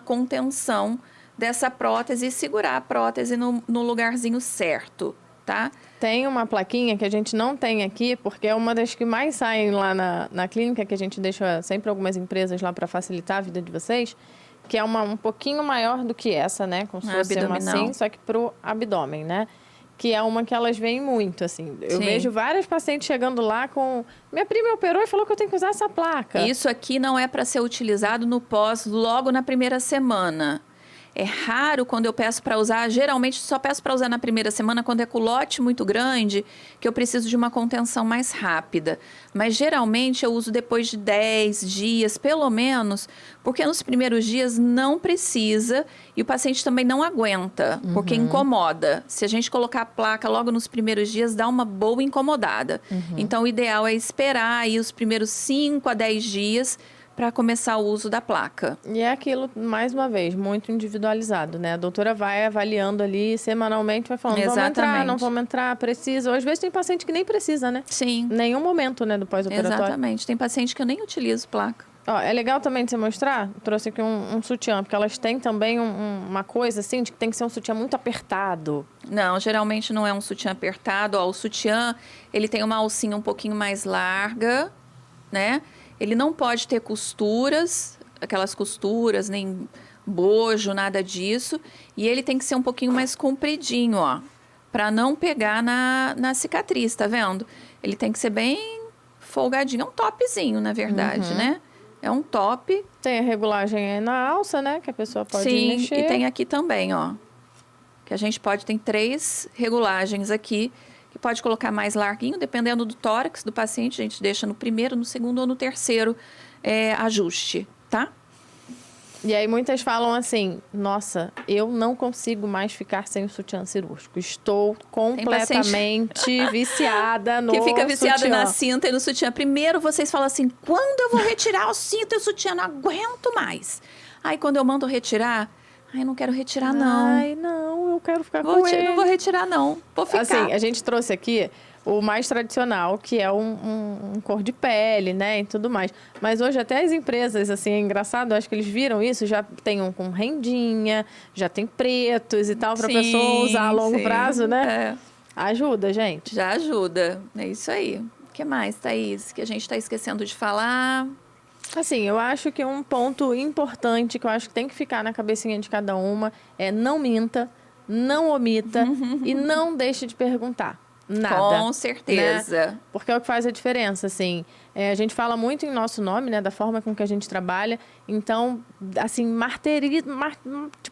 Speaker 2: contenção dessa prótese e segurar a prótese no lugarzinho certo, tá?
Speaker 1: Tem uma plaquinha que a gente não tem aqui, porque é uma das que mais saem lá na clínica, que a gente deixa sempre algumas empresas lá para facilitar a vida de vocês, que é um pouquinho maior do que essa, né? Como se fosse uma assim, só que pro abdômen, né? Que é uma que elas veem muito, assim. Eu vejo várias pacientes chegando lá com... Minha prima operou e falou que eu tenho que usar essa placa.
Speaker 2: Isso aqui não é para ser utilizado no pós, logo na primeira semana. É raro quando eu peço para usar, geralmente só peço para usar na primeira semana quando é culote muito grande, que eu preciso de uma contenção mais rápida. Mas geralmente eu uso depois de 10 dias, pelo menos, porque nos primeiros dias não precisa e o paciente também não aguenta, porque incomoda. Se a gente colocar a placa logo nos primeiros dias, dá uma boa incomodada. Então o ideal é esperar aí os primeiros 5 a 10 dias para começar o uso da placa.
Speaker 1: E é aquilo, mais uma vez, muito individualizado, né? A doutora vai avaliando ali semanalmente, vai falando, vamos entrar, não vamos entrar, precisa. Ou às vezes tem paciente que nem precisa, né?
Speaker 2: Sim.
Speaker 1: Nenhum momento, né, do pós-operatório.
Speaker 2: Exatamente. Tem paciente que eu nem utilizo placa.
Speaker 1: Ó, é legal também de você mostrar, trouxe aqui um sutiã, porque elas têm também uma coisa assim, de que tem que ser um sutiã muito apertado.
Speaker 2: Não, geralmente não é um sutiã apertado. Ó, o sutiã, ele tem uma alcinha um pouquinho mais larga, né? Ele não pode ter costuras, aquelas costuras, nem bojo, nada disso. E ele tem que ser um pouquinho mais compridinho, ó, para não pegar na cicatriz, tá vendo? Ele tem que ser bem folgadinho, é um topzinho, na verdade, né? É um top.
Speaker 1: Tem a regulagem aí na alça, né? Que a pessoa pode mexer.
Speaker 2: Sim, e tem aqui também, ó. Que a gente tem 3 regulagens aqui. Que pode colocar mais larguinho, dependendo do tórax do paciente. A gente deixa no primeiro, no segundo ou no terceiro ajuste, tá?
Speaker 1: E aí muitas falam assim, nossa, eu não consigo mais ficar sem o sutiã cirúrgico. Estou completamente viciada no
Speaker 2: sutiã. Que fica viciada
Speaker 1: sutiã.
Speaker 2: Na cinta e no sutiã. Primeiro vocês falam assim, quando eu vou retirar o cinto e o sutiã? Não aguento mais. Aí quando eu mando retirar... Ai, não quero retirar, não.
Speaker 1: Ai, não, eu quero ficar com ele.
Speaker 2: Não vou retirar, não. Vou ficar.
Speaker 1: Assim, a gente trouxe aqui o mais tradicional, que é um cor de pele, né, e tudo mais. Mas hoje até as empresas, assim, é engraçado, acho que eles viram isso, já tem um com rendinha, já tem pretos e tal, pra pessoa usar a longo prazo, né? Ajuda, gente.
Speaker 2: Já ajuda, é isso aí. O que mais, Thaís, que a gente tá esquecendo de falar?
Speaker 1: Assim, eu acho que um ponto importante que eu acho que tem que ficar na cabecinha de cada uma é não minta, não omita e não deixe de perguntar nada.
Speaker 2: Com certeza.
Speaker 1: Né? Porque é o que faz a diferença, assim. A gente fala muito em nosso nome, né? Da forma com que a gente trabalha. Então, assim,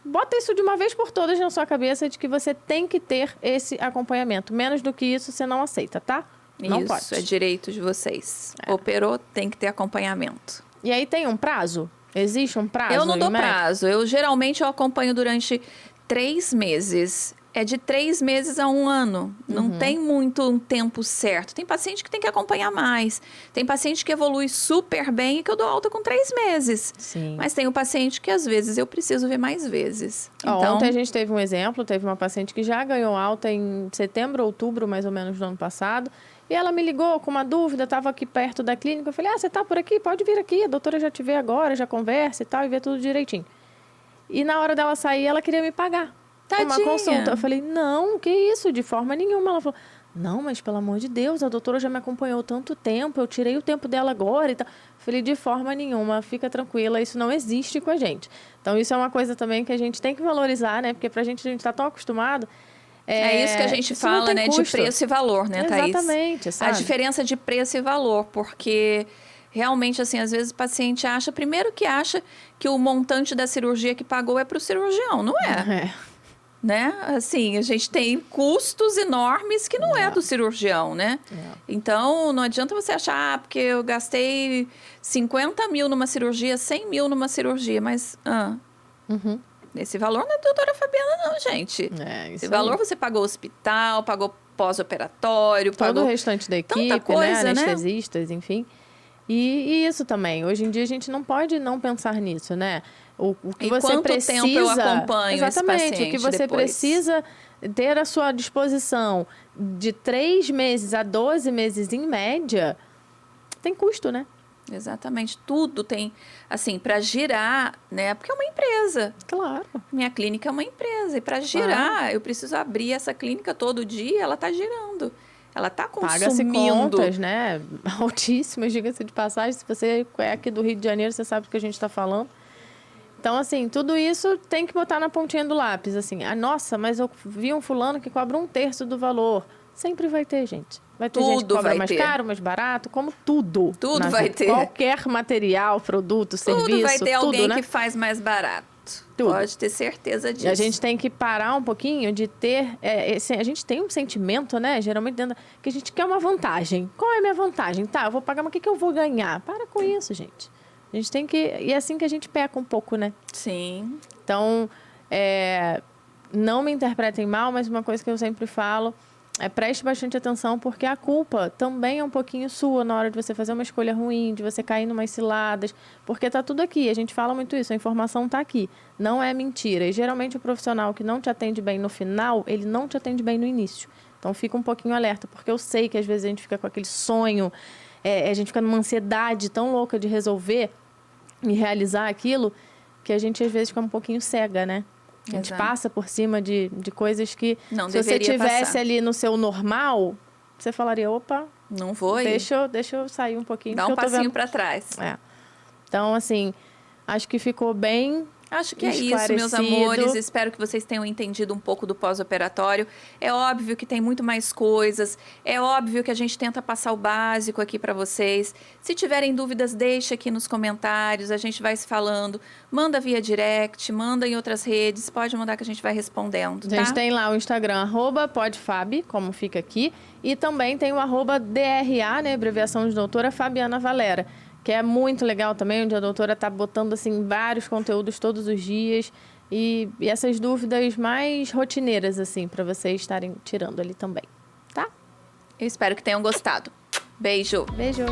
Speaker 1: bota isso de uma vez por todas na sua cabeça de que você tem que ter esse acompanhamento. Menos do que isso, você não aceita, tá? Não
Speaker 2: isso,
Speaker 1: pode.
Speaker 2: É direito de vocês. Operou, tem que ter acompanhamento.
Speaker 1: E aí tem um prazo? Existe um prazo?
Speaker 2: Eu não dou prazo. Geralmente eu acompanho durante 3 meses. é de 3 meses a 1 ano. Não tem muito um tempo certo. Tem paciente que tem que acompanhar mais. Tem paciente que evolui super bem e que eu dou alta com 3 meses.
Speaker 1: Sim.
Speaker 2: Mas tem o paciente que, às vezes, eu preciso ver mais vezes. Então,
Speaker 1: ontem a gente teve um exemplo, teve uma paciente que já ganhou alta em setembro, outubro, mais ou menos, do ano passado. E ela me ligou com uma dúvida, estava aqui perto da clínica. Eu falei, você está por aqui? Pode vir aqui, a doutora já te vê agora, já conversa e tal, e vê tudo direitinho. E na hora dela sair, ela queria me pagar.
Speaker 2: tadinha.
Speaker 1: Uma consulta. Eu falei, não, que isso, de forma nenhuma. Ela falou, não, mas pelo amor de Deus, a doutora já me acompanhou tanto tempo, eu tirei o tempo dela agora e tal. Eu falei, de forma nenhuma, fica tranquila, isso não existe com a gente. Então, isso é uma coisa também que a gente tem que valorizar, né? Porque pra gente, a gente tá tão acostumado.
Speaker 2: É isso que a gente fala, né?
Speaker 1: Custo.
Speaker 2: De preço e valor, né, Thaís?
Speaker 1: Exatamente, sabe?
Speaker 2: A diferença de preço e valor, porque realmente, assim, às vezes o paciente acha, primeiro que acha que o montante da cirurgia que pagou é para o cirurgião, não é? Né? Assim, a gente tem custos enormes que não é do cirurgião, né? Então, não adianta você achar, porque eu gastei 50 mil numa cirurgia, 100 mil numa cirurgia, mas... Esse valor não é da doutora Fabiana, não, gente. Esse valor você pagou hospital, pagou pós-operatório,
Speaker 1: todo
Speaker 2: pagou
Speaker 1: o restante da equipe,
Speaker 2: tanta coisa,
Speaker 1: né? Anestesistas, enfim. E isso também. Hoje em dia a gente não pode não pensar nisso, né? O que você
Speaker 2: quanto
Speaker 1: precisa...
Speaker 2: tempo eu acompanho
Speaker 1: exatamente,
Speaker 2: esse paciente
Speaker 1: o que você
Speaker 2: depois?
Speaker 1: precisa ter à sua disposição de 3 meses a 12 meses em média, tem custo, né?
Speaker 2: Exatamente, tudo tem, assim, para girar, né? Porque é uma empresa.
Speaker 1: Claro.
Speaker 2: Minha clínica é uma empresa e para girar, eu preciso abrir essa clínica todo dia, ela está girando. Ela está consumindo.
Speaker 1: Paga-se contas, né? Altíssimas, diga-se de passagem. Se você é aqui do Rio de Janeiro, você sabe do que a gente está falando. Então, assim, tudo isso tem que botar na pontinha do lápis, assim. Nossa, mas eu vi um fulano que cobra 1/3 do valor. Sempre vai ter, gente. Vai ter gente que cobra mais caro, mais barato, como tudo.
Speaker 2: Tudo vai ter.
Speaker 1: Qualquer material, produto, serviço,
Speaker 2: tudo vai ter alguém
Speaker 1: né?
Speaker 2: que faz mais barato.
Speaker 1: Tudo.
Speaker 2: Pode ter certeza disso.
Speaker 1: E a gente tem que parar um pouquinho de ter... a gente tem um sentimento, né? Geralmente dentro que a gente quer uma vantagem. Qual é a minha vantagem? Tá, eu vou pagar, mas o que eu vou ganhar? Para com isso, gente. A gente tem que... E é assim que a gente peca um pouco, né?
Speaker 2: Sim.
Speaker 1: Então, não me interpretem mal, mas uma coisa que eu sempre falo... preste bastante atenção, porque a culpa também é um pouquinho sua na hora de você fazer uma escolha ruim, de você cair numas ciladas, porque tá tudo aqui, a gente fala muito isso, a informação tá aqui, não é mentira. E geralmente o profissional que não te atende bem no final, ele não te atende bem no início. Então fica um pouquinho alerta, porque eu sei que às vezes a gente fica com aquele sonho, a gente fica numa ansiedade tão louca de resolver e realizar aquilo, que a gente às vezes fica um pouquinho cega, né? A gente passa por cima de coisas que,
Speaker 2: não
Speaker 1: se você tivesse
Speaker 2: passar.
Speaker 1: ali no seu normal, você falaria, opa,
Speaker 2: não vou ir.
Speaker 1: Deixa eu sair um pouquinho.
Speaker 2: Dá um passinho para trás.
Speaker 1: Então, assim, acho que ficou bem...
Speaker 2: Acho que é isso, meus amores. Espero que vocês tenham entendido um pouco do pós-operatório. É óbvio que tem muito mais coisas. É óbvio que a gente tenta passar o básico aqui para vocês. Se tiverem dúvidas, deixa aqui nos comentários. A gente vai se falando. Manda via direct, manda em outras redes. Pode mandar que a gente vai respondendo, tá?
Speaker 1: A gente tem lá o Instagram, @podfab, como fica aqui. E também tem o @DRA, né? Abreviação de doutora Fabiana Valera, que é muito legal também, onde a doutora está botando assim, vários conteúdos todos os dias e essas dúvidas mais rotineiras, assim, para vocês estarem tirando ali também, tá?
Speaker 2: Eu espero que tenham gostado. Beijo!
Speaker 1: Beijo!